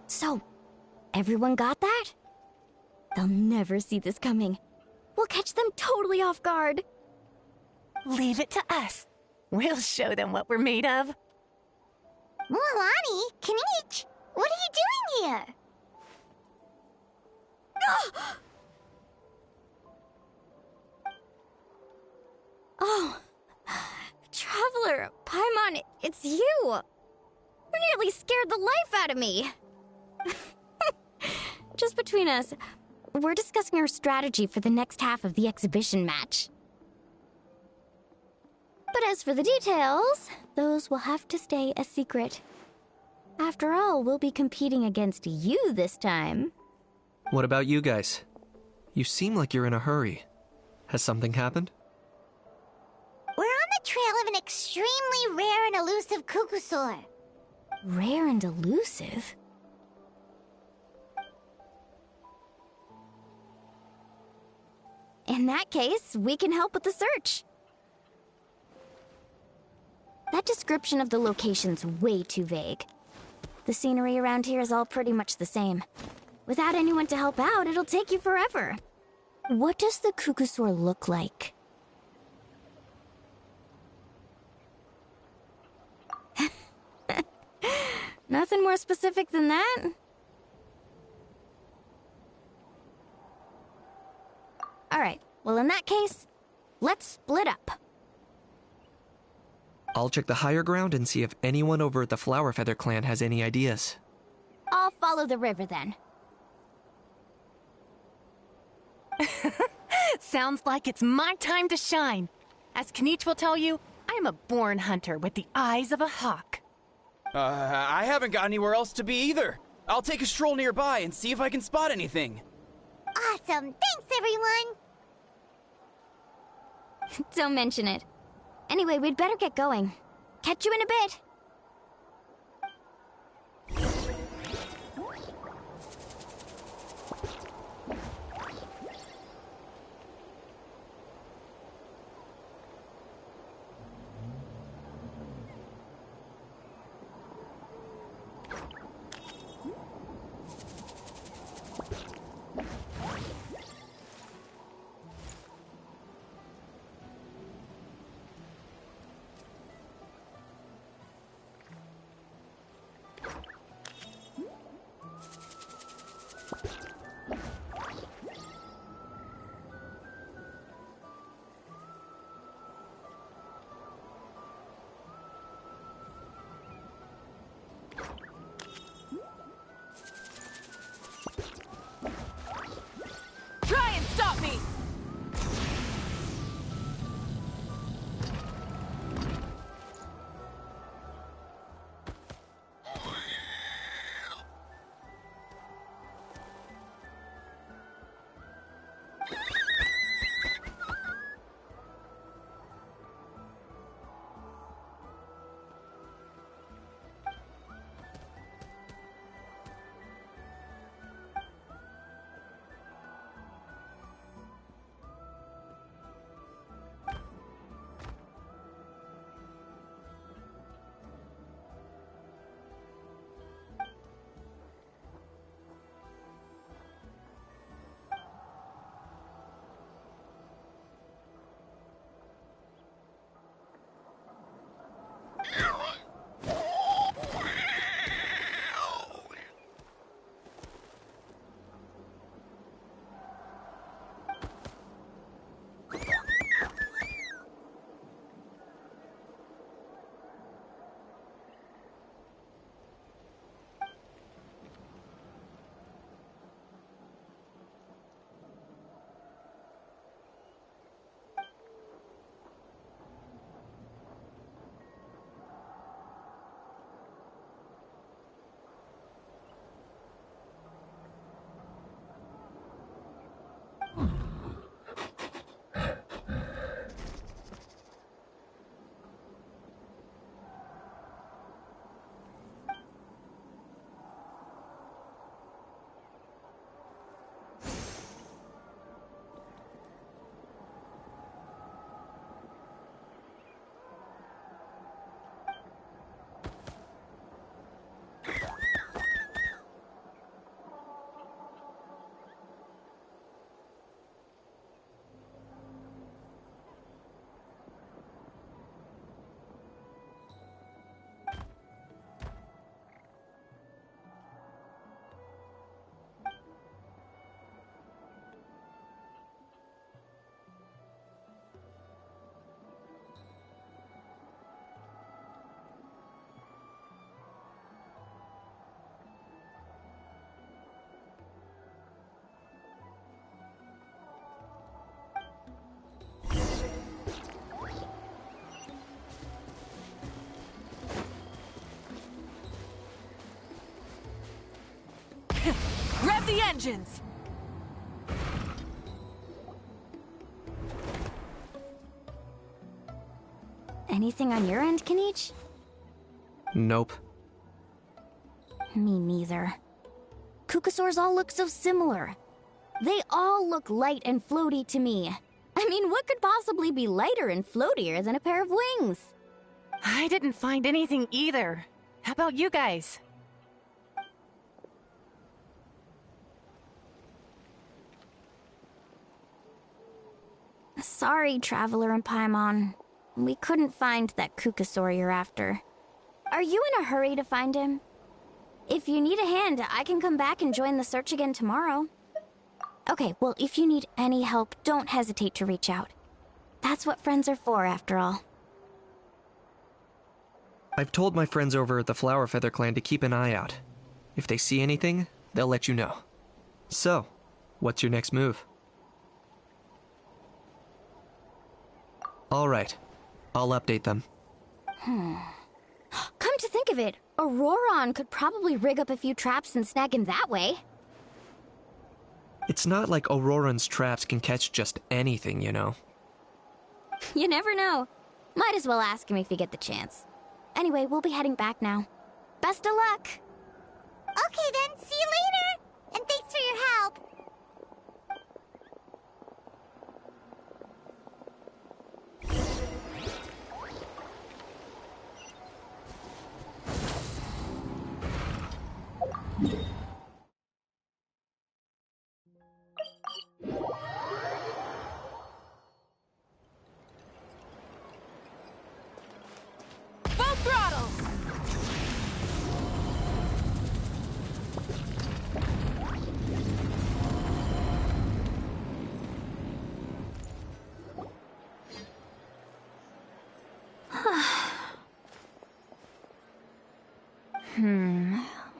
So, everyone got that? They'll never see this coming. We'll catch them totally off guard. Leave it to us. We'll show them what we're made of. Mualani, Kanich, what are you doing here? Oh, Traveler, Paimon, it's you! You nearly scared the life out of me! Just between us, we're discussing our strategy for the next half of the exhibition match. But as for the details, those will have to stay a secret. After all, we'll be competing against you this time. What about you guys? You seem like you're in a hurry. Has something happened? We're on the trail of an extremely rare and elusive Kukusaur. Rare and elusive? In that case, we can help with the search. That description of the location's way too vague. The scenery around here is all pretty much the same. Without anyone to help out, it'll take you forever. What does the Kukusaur look like? Nothing more specific than that? Alright, well in that case, let's split up. I'll check the higher ground and see if anyone over at the Flower Feather clan has any ideas. I'll follow the river then. Sounds like it's my time to shine. As Kanich will tell you, I'm a born hunter with the eyes of a hawk. I haven't got anywhere else to be either. I'll take a stroll nearby and see if I can spot anything. Awesome, thanks everyone! Don't mention it. Anyway, we'd better get going. Catch you in a bit. Rev the engines! Anything on your end, Kanich? Nope. Me neither. Kukasaurs all look so similar. They all look light and floaty to me. I mean, what could possibly be lighter and floatier than a pair of wings? I didn't find anything either. How about you guys? Sorry, Traveler and Paimon. We couldn't find that Kukasaur you're after. Are you in a hurry to find him? If you need a hand, I can come back and join the search again tomorrow. Okay, well, if you need any help, don't hesitate to reach out. That's what friends are for, after all. I've told my friends over at the Flower Feather Clan to keep an eye out. If they see anything, they'll let you know. So, what's your next move? Alright, I'll update them. Come to think of it, Auroron could probably rig up a few traps and snag him that way. It's not like Auroran's traps can catch just anything, you know. You never know. Might as well ask him if you get the chance. Anyway, we'll be heading back now. Best of luck! Okay then, see you later! And thanks for your help! Full throttle!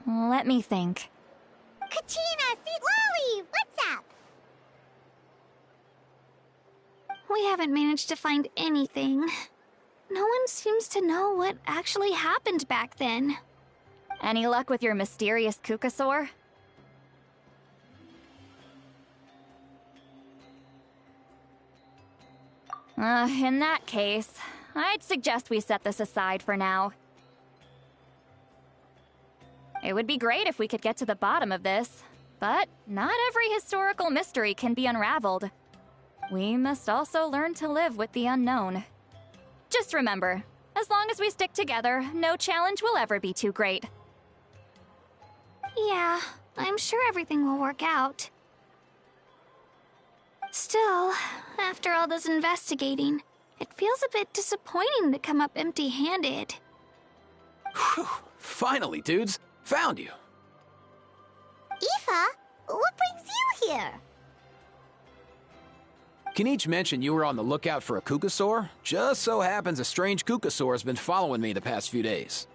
Let me think. Kachina, Seat Lolly, what's up? We haven't managed to find anything. No one seems to know what actually happened back then. Any luck with your mysterious Kukasaur? In that case, I'd suggest we set this aside for now. It would be great if we could get to the bottom of this, but not every historical mystery can be unraveled. We must also learn to live with the unknown. Just remember, as long as we stick together, no challenge will ever be too great. Yeah, I'm sure everything will work out. Still, after all this investigating, it feels a bit disappointing to come up empty-handed. Whew. Finally, dudes. Found you. Aoife, what brings you here? Kenichi mentioned you were on the lookout for a Kukasaur. Just so happens a strange Kukasaur has been following me the past few days.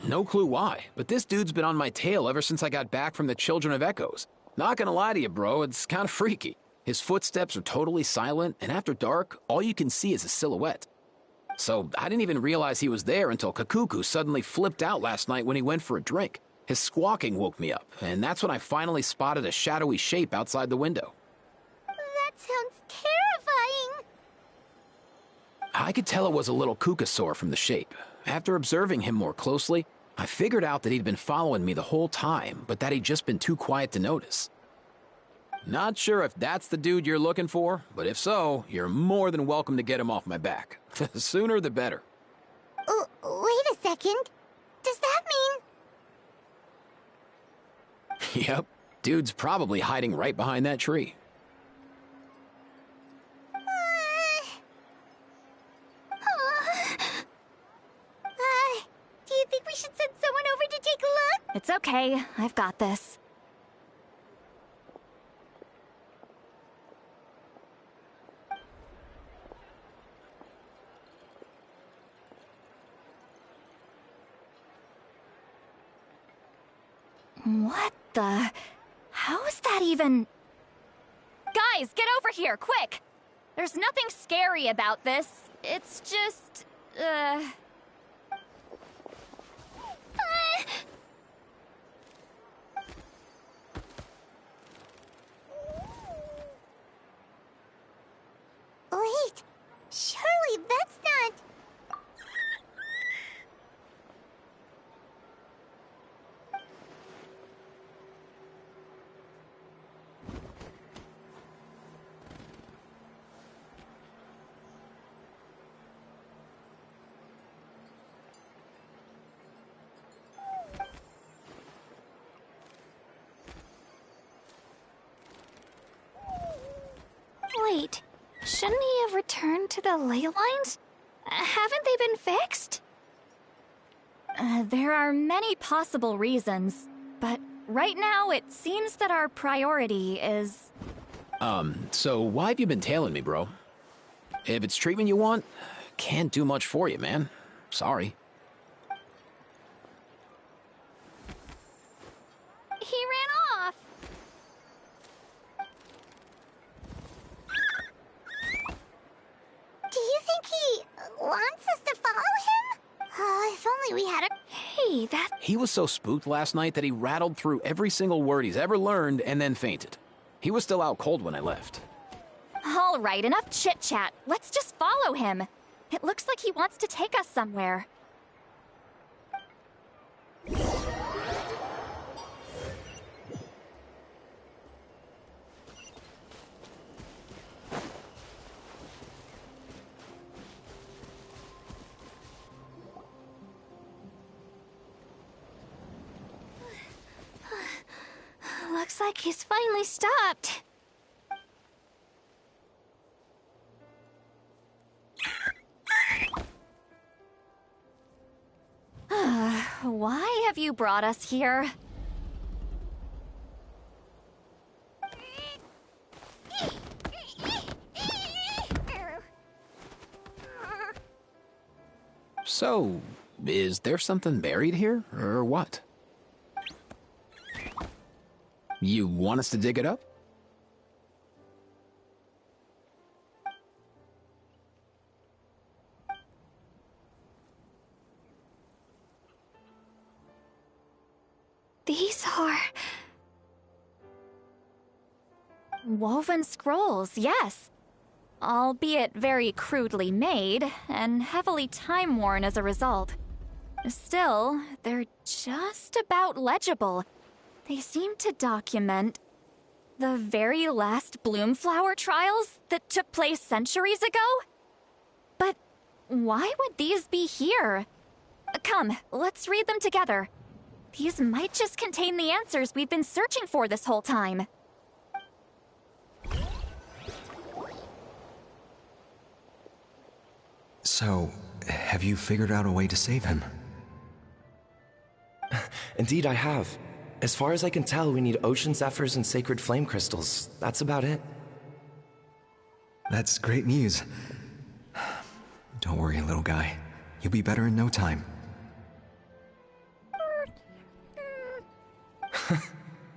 No clue why, but this dude's been on my tail ever since I got back from the Children of Echoes. Not gonna lie to you, bro, it's kinda freaky. His footsteps are totally silent, and after dark, all you can see is a silhouette. So I didn't even realize he was there until Kakuku suddenly flipped out last night when he went for a drink. His squawking woke me up, and that's when I finally spotted a shadowy shape outside the window. That sounds terrifying. I could tell it was a little Kukasaur from the shape. After observing him more closely, I figured out that he'd been following me the whole time, but that he'd just been too quiet to notice. Not sure if that's the dude you're looking for, but if so, you're more than welcome to get him off my back. The sooner the better. Wait a second. Does that mean... Yep, dude's probably hiding right behind that tree. Do you think we should send someone over to take a look? It's okay. I've got this. What the... How is that even... Guys, get over here, quick! There's nothing scary about this. It's just... Wait, surely that's not... Wait, shouldn't he have returned to the ley lines? Haven't they been fixed? There are many possible reasons, but right now it seems that our priority is... So why have you been tailing me, bro? If it's treatment you want, can't do much for you, man. Sorry. He ran off. Do you think he wants us to follow him? If only we had a... Hey, that... He was so spooked last night that he rattled through every single word he's ever learned and then fainted. He was still out cold when I left. All right, enough chit-chat. Let's just follow him. It looks like he wants to take us somewhere. Looks like he's finally stopped. Why have you brought us here? So, is there something buried here, or what? You want us to dig it up? These are... Woven scrolls, yes. Albeit very crudely made, and heavily time-worn as a result. Still, they're just about legible. They seem to document the very last Bloomflower trials that took place centuries ago? But why would these be here? Come, let's read them together. These might just contain the answers we've been searching for this whole time. So, have you figured out a way to save him? Indeed, I have. As far as I can tell, we need ocean zephyrs and sacred flame crystals. That's about it. That's great news. Don't worry, little guy. You'll be better in no time.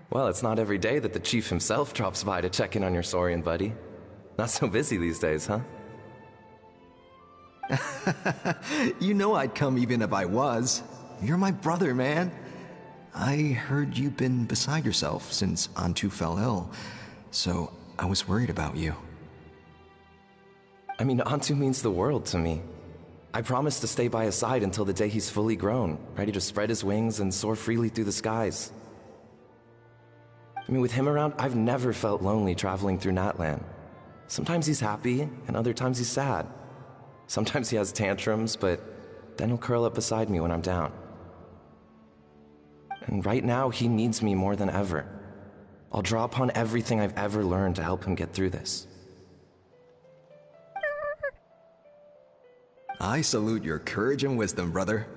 Well, it's not every day that the chief himself drops by to check in on your Saurian buddy. Not so busy these days, huh? You know I'd come even if I was. You're my brother, man. I heard you've been beside yourself since Antu fell ill, so I was worried about you. I mean, Antu means the world to me. I promised to stay by his side until the day he's fully grown, ready to spread his wings and soar freely through the skies. I mean, with him around, I've never felt lonely traveling through Natlan. Sometimes he's happy, and other times he's sad. Sometimes he has tantrums, but then he'll curl up beside me when I'm down. And right now, he needs me more than ever. I'll draw upon everything I've ever learned to help him get through this. I salute your courage and wisdom, brother.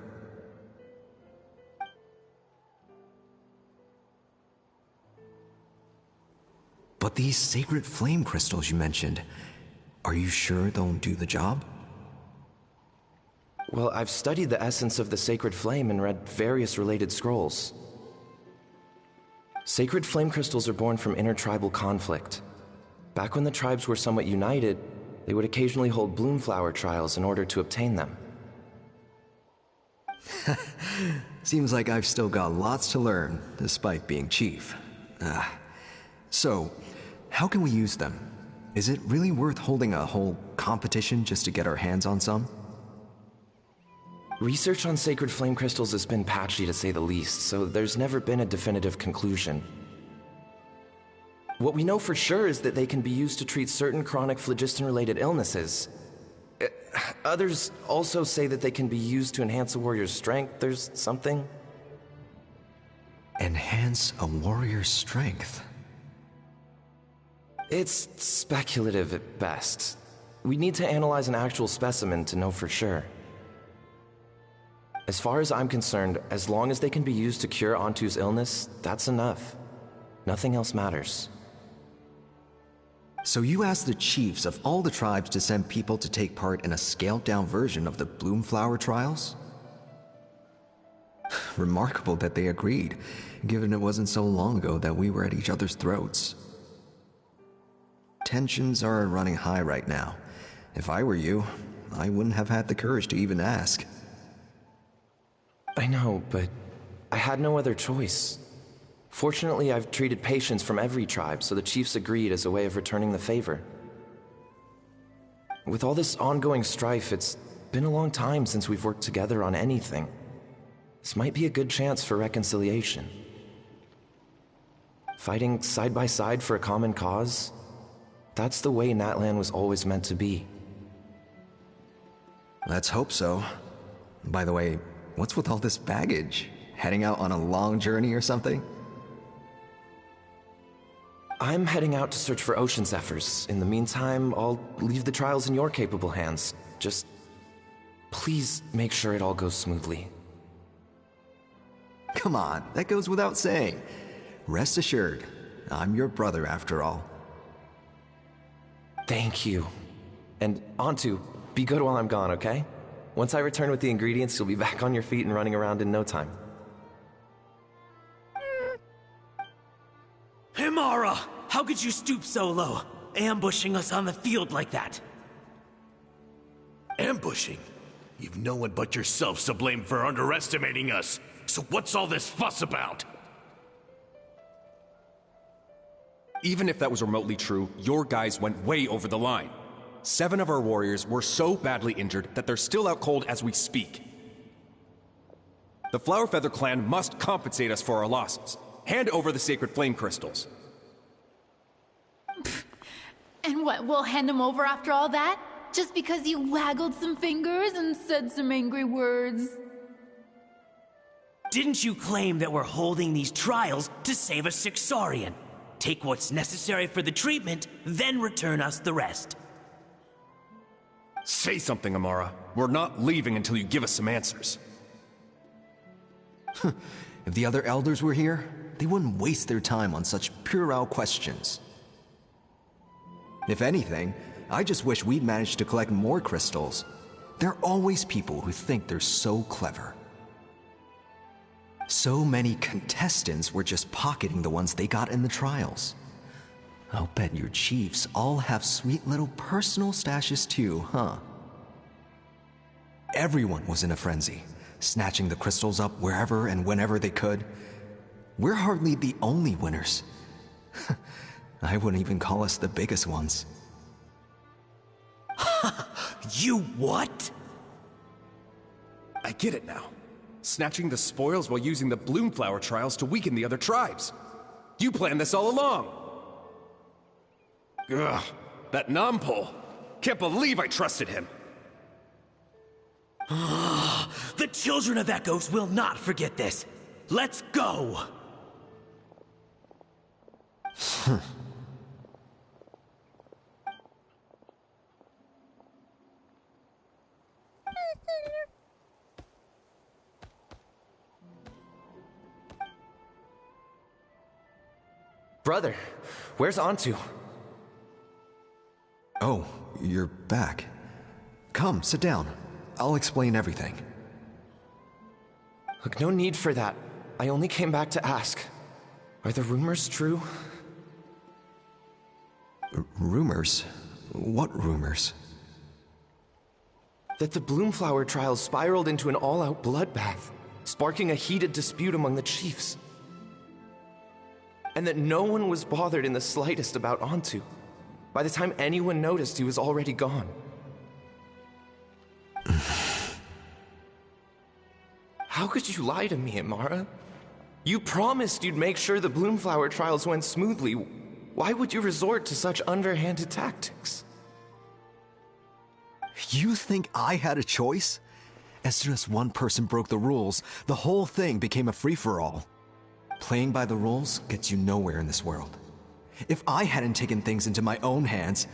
But these sacred flame crystals you mentioned, are you sure they'll do the job? Well, I've studied the essence of the sacred flame and read various related scrolls. Sacred flame crystals are born from intertribal conflict. Back when the tribes were somewhat united, they would occasionally hold bloomflower trials in order to obtain them. Seems like I've still got lots to learn, despite being chief. So, how can we use them? Is it really worth holding a whole competition just to get our hands on some? Research on sacred flame crystals has been patchy to say the least, so there's never been a definitive conclusion. What we know for sure is that they can be used to treat certain chronic phlogiston-related illnesses. Others also say that they can be used to enhance a warrior's strength. There's something. Enhance a warrior's strength? It's speculative at best. We need to analyze an actual specimen to know for sure. As far as I'm concerned, as long as they can be used to cure Antu's illness, that's enough. Nothing else matters. So you asked the chiefs of all the tribes to send people to take part in a scaled-down version of the Bloomflower trials? Remarkable that they agreed, given it wasn't so long ago that we were at each other's throats. Tensions are running high right now. If I were you, I wouldn't have had the courage to even ask. I know, but I had no other choice. Fortunately, I've treated patients from every tribe, so the chiefs agreed as a way of returning the favor. With all this ongoing strife, it's been a long time since we've worked together on anything. This might be a good chance for reconciliation. Fighting side by side for a common cause, that's the way Natlan was always meant to be. Let's hope so. By the way, what's with all this baggage? Heading out on a long journey or something? I'm heading out to search for ocean zephyrs. In the meantime, I'll leave the trials in your capable hands. Just please make sure it all goes smoothly. Come on, that goes without saying. Rest assured, I'm your brother after all. Thank you. And Antu, be good while I'm gone, okay? Once I return with the ingredients, you'll be back on your feet and running around in no time. Himara! How could you stoop so low, ambushing us on the field like that? Ambushing? You've no one but yourself to blame for underestimating us. So what's all this fuss about? Even if that was remotely true, your guys went way over the line. 7 of our warriors were so badly injured that they're still out cold as we speak. The Flower Feather clan must compensate us for our losses. Hand over the sacred flame crystals. And what, we'll hand them over after all that? Just because you waggled some fingers and said some angry words? Didn't you claim that we're holding these trials to save a sick Saurian? Take what's necessary for the treatment, then return us the rest. Say something, Amara. We're not leaving until you give us some answers. If the other elders were here, they wouldn't waste their time on such puerile questions. If anything, I just wish we'd managed to collect more crystals. There are always people who think they're so clever. So many contestants were just pocketing the ones they got in the trials. I'll bet your chiefs all have sweet little personal stashes too, huh? Everyone was in a frenzy, snatching the crystals up wherever and whenever they could. We're hardly the only winners. I wouldn't even call us the biggest ones. You what? I get it now. Snatching the spoils while using the Bloomflower trials to weaken the other tribes. You planned this all along. Ugh, that Nompole. Can't believe I trusted him. The Children of Echoes will not forget this. Let's go! Brother, where's Antu? Oh, you're back. Come, sit down. I'll explain everything. Look, no need for that. I only came back to ask. Are the rumors true? Rumors? What rumors? That the Bloomflower trials spiraled into an all-out bloodbath, sparking a heated dispute among the chiefs. And that no one was bothered in the slightest about Antu. By the time anyone noticed, he was already gone. How could you lie to me, Amara? You promised you'd make sure the Bloomflower trials went smoothly. Why would you resort to such underhanded tactics? You think I had a choice? As soon as one person broke the rules, the whole thing became a free-for-all. Playing by the rules gets you nowhere in this world. If I hadn't taken things into my own hands,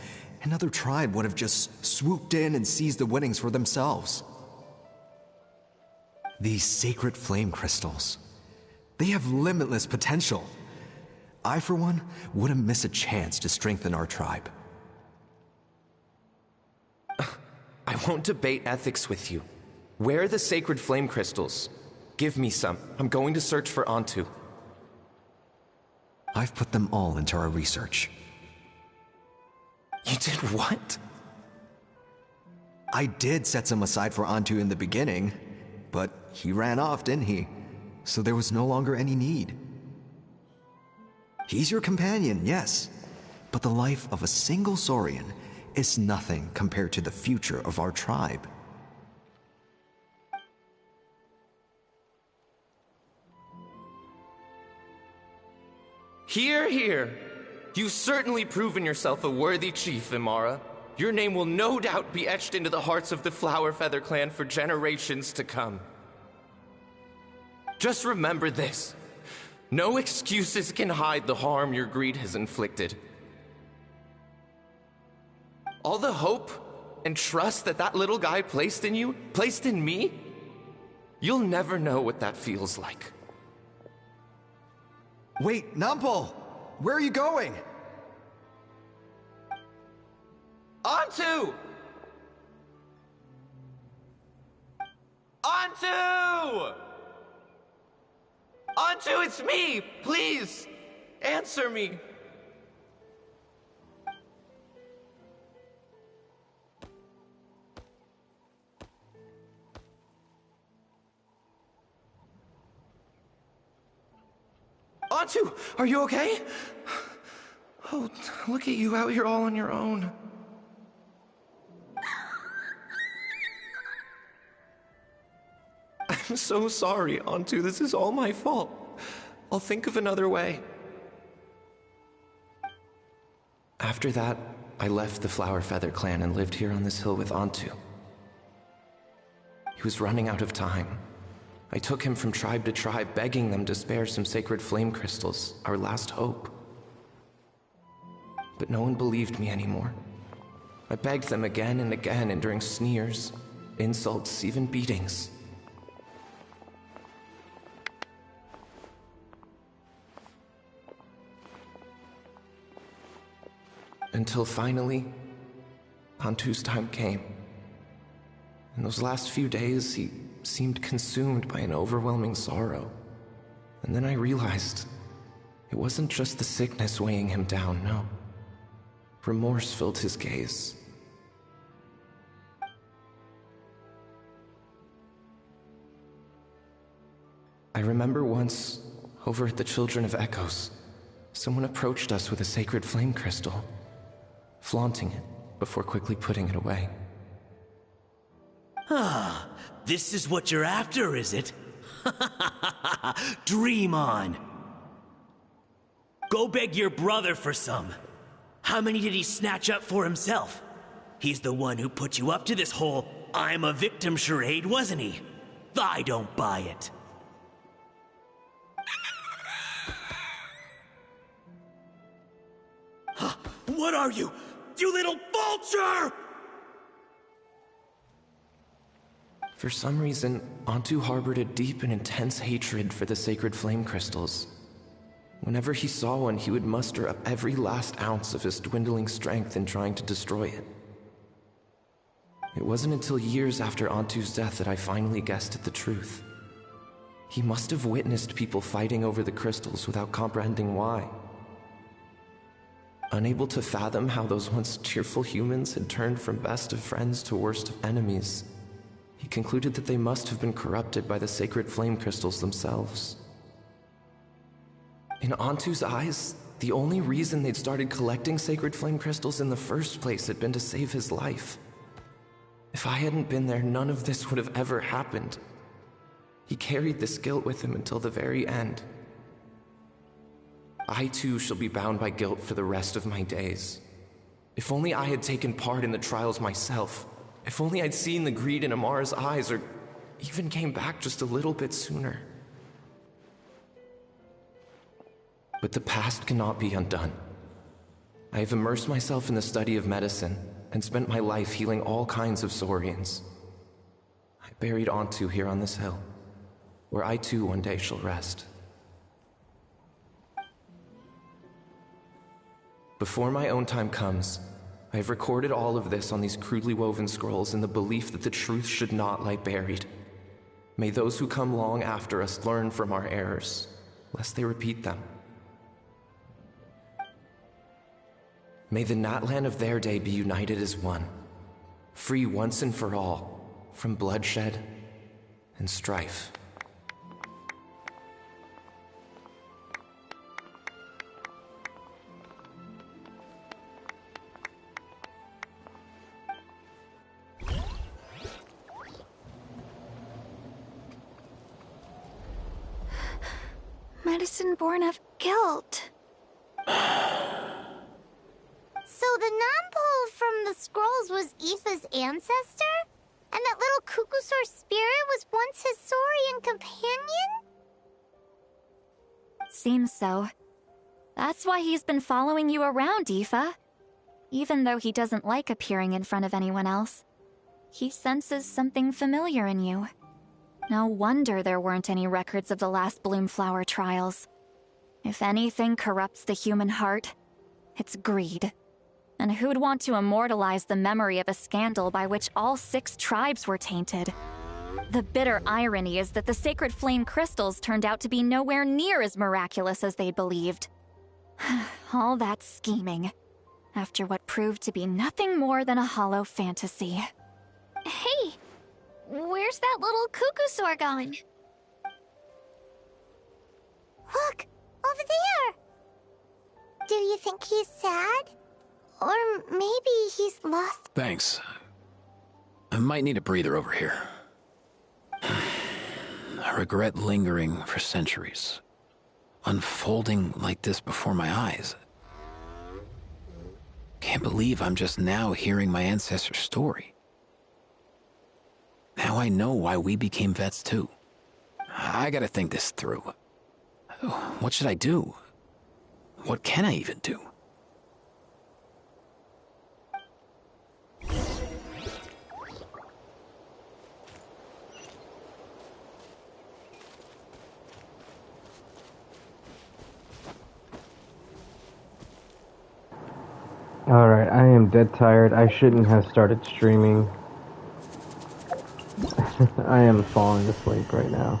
another tribe would have just swooped in and seized the winnings for themselves. These sacred flame crystals, they have limitless potential. I, for one, wouldn't miss a chance to strengthen our tribe. I won't debate ethics with you. Where are the sacred flame crystals? Give me some. I'm going to search for Antu. I've put them all into our research. You did what? I did set some aside for Antu in the beginning, but he ran off, didn't he? So there was no longer any need. He's your companion, yes, but the life of a single Saurian is nothing compared to the future of our tribe. Hear, hear. You've certainly proven yourself a worthy chief, Imara. Your name will no doubt be etched into the hearts of the Flower Feather clan for generations to come. Just remember this. No excuses can hide the harm your greed has inflicted. All the hope and trust that little guy placed in you, placed in me, you'll never know what that feels like. Wait, Nompole! Where are you going? Antu! Antu! Antu, it's me! Please, answer me! Antu, are you okay? Oh, look at you out here all on your own. I'm so sorry, Antu. This is all my fault. I'll think of another way. After that, I left the Flower Feather clan and lived here on this hill with Antu. He was running out of time. I took him from tribe to tribe, begging them to spare some sacred flame crystals, our last hope. But no one believed me anymore. I begged them again and again, enduring sneers, insults, even beatings. Until finally, Antu's time came. In those last few days, he seemed consumed by an overwhelming sorrow. And then I realized it wasn't just the sickness weighing him down, no. Remorse filled his gaze. I remember once, over at the Children of Echoes, someone approached us with a sacred flame crystal, flaunting it before quickly putting it away. Ah, this is what you're after, is it? Dream on. Go beg your brother for some. How many did he snatch up for himself? He's the one who put you up to this whole I'm a victim charade, wasn't he? I don't buy it. What are you? You little vulture! For some reason, Antu harbored a deep and intense hatred for the sacred flame crystals. Whenever he saw one, he would muster up every last ounce of his dwindling strength in trying to destroy it. It wasn't until years after Antu's death that I finally guessed at the truth. He must have witnessed people fighting over the crystals without comprehending why. Unable to fathom how those once cheerful humans had turned from best of friends to worst of enemies, he concluded that they must have been corrupted by the sacred flame crystals themselves. In Antu's eyes, the only reason they'd started collecting sacred flame crystals in the first place had been to save his life. If I hadn't been there, none of this would have ever happened. He carried this guilt with him until the very end. I too shall be bound by guilt for the rest of my days. If only I had taken part in the trials myself. If only I'd seen the greed in Amara's eyes, or even came back just a little bit sooner. But the past cannot be undone. I have immersed myself in the study of medicine and spent my life healing all kinds of Saurians. I buried Antu here on this hill, where I too one day shall rest. Before my own time comes, I have recorded all of this on these crudely woven scrolls in the belief that the truth should not lie buried. May those who come long after us learn from our errors, lest they repeat them. May the Natlan of their day be united as one, free once and for all from bloodshed and strife. Medicine born of guilt. So the non-pole from the scrolls was Aoife's ancestor? And that little Cuckoosaur spirit was once his Saurian companion? Seems so. That's why he's been following you around, Aoife. Even though he doesn't like appearing in front of anyone else, he senses something familiar in you. No wonder there weren't any records of the last Bloomflower trials. If anything corrupts the human heart, it's greed. And who'd want to immortalize the memory of a scandal by which all 6 tribes were tainted? The bitter irony is that the sacred flame crystals turned out to be nowhere near as miraculous as they believed. All that scheming, after what proved to be nothing more than a hollow fantasy. Hey, where's that little Cuckoosaur going? Look, over there! Do you think he's sad? Or maybe he's lost? Thanks. I might need a breather over here. I regret lingering for centuries, unfolding like this before my eyes. Can't believe I'm just now hearing my ancestor's story. Now I know why we became vets too. I gotta think this through. What should I do? What can I even do? am dead tired. I shouldn't have started streaming. I am falling asleep right now.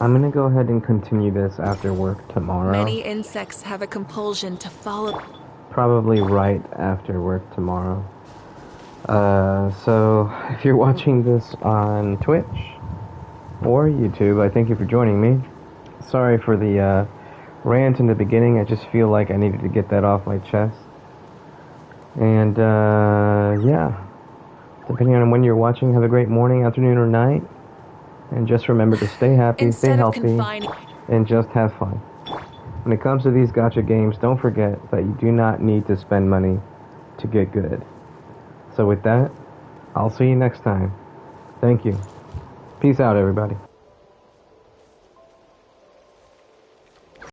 I'm gonna go ahead and continue this after work tomorrow. Many insects have a compulsion to follow. Probably right after work tomorrow. So if you're watching this on Twitch or YouTube, I thank you for joining me. Sorry for the rant in the beginning. I just feel like I needed to get that off my chest. And yeah, depending on when you're watching, have a great morning, afternoon, or night. And just remember to stay happy, stay healthy, and just have fun. When it comes to these gacha games, don't forget that you do not need to spend money to get good. So with that, I'll see you next time. Thank you. Peace out, everybody.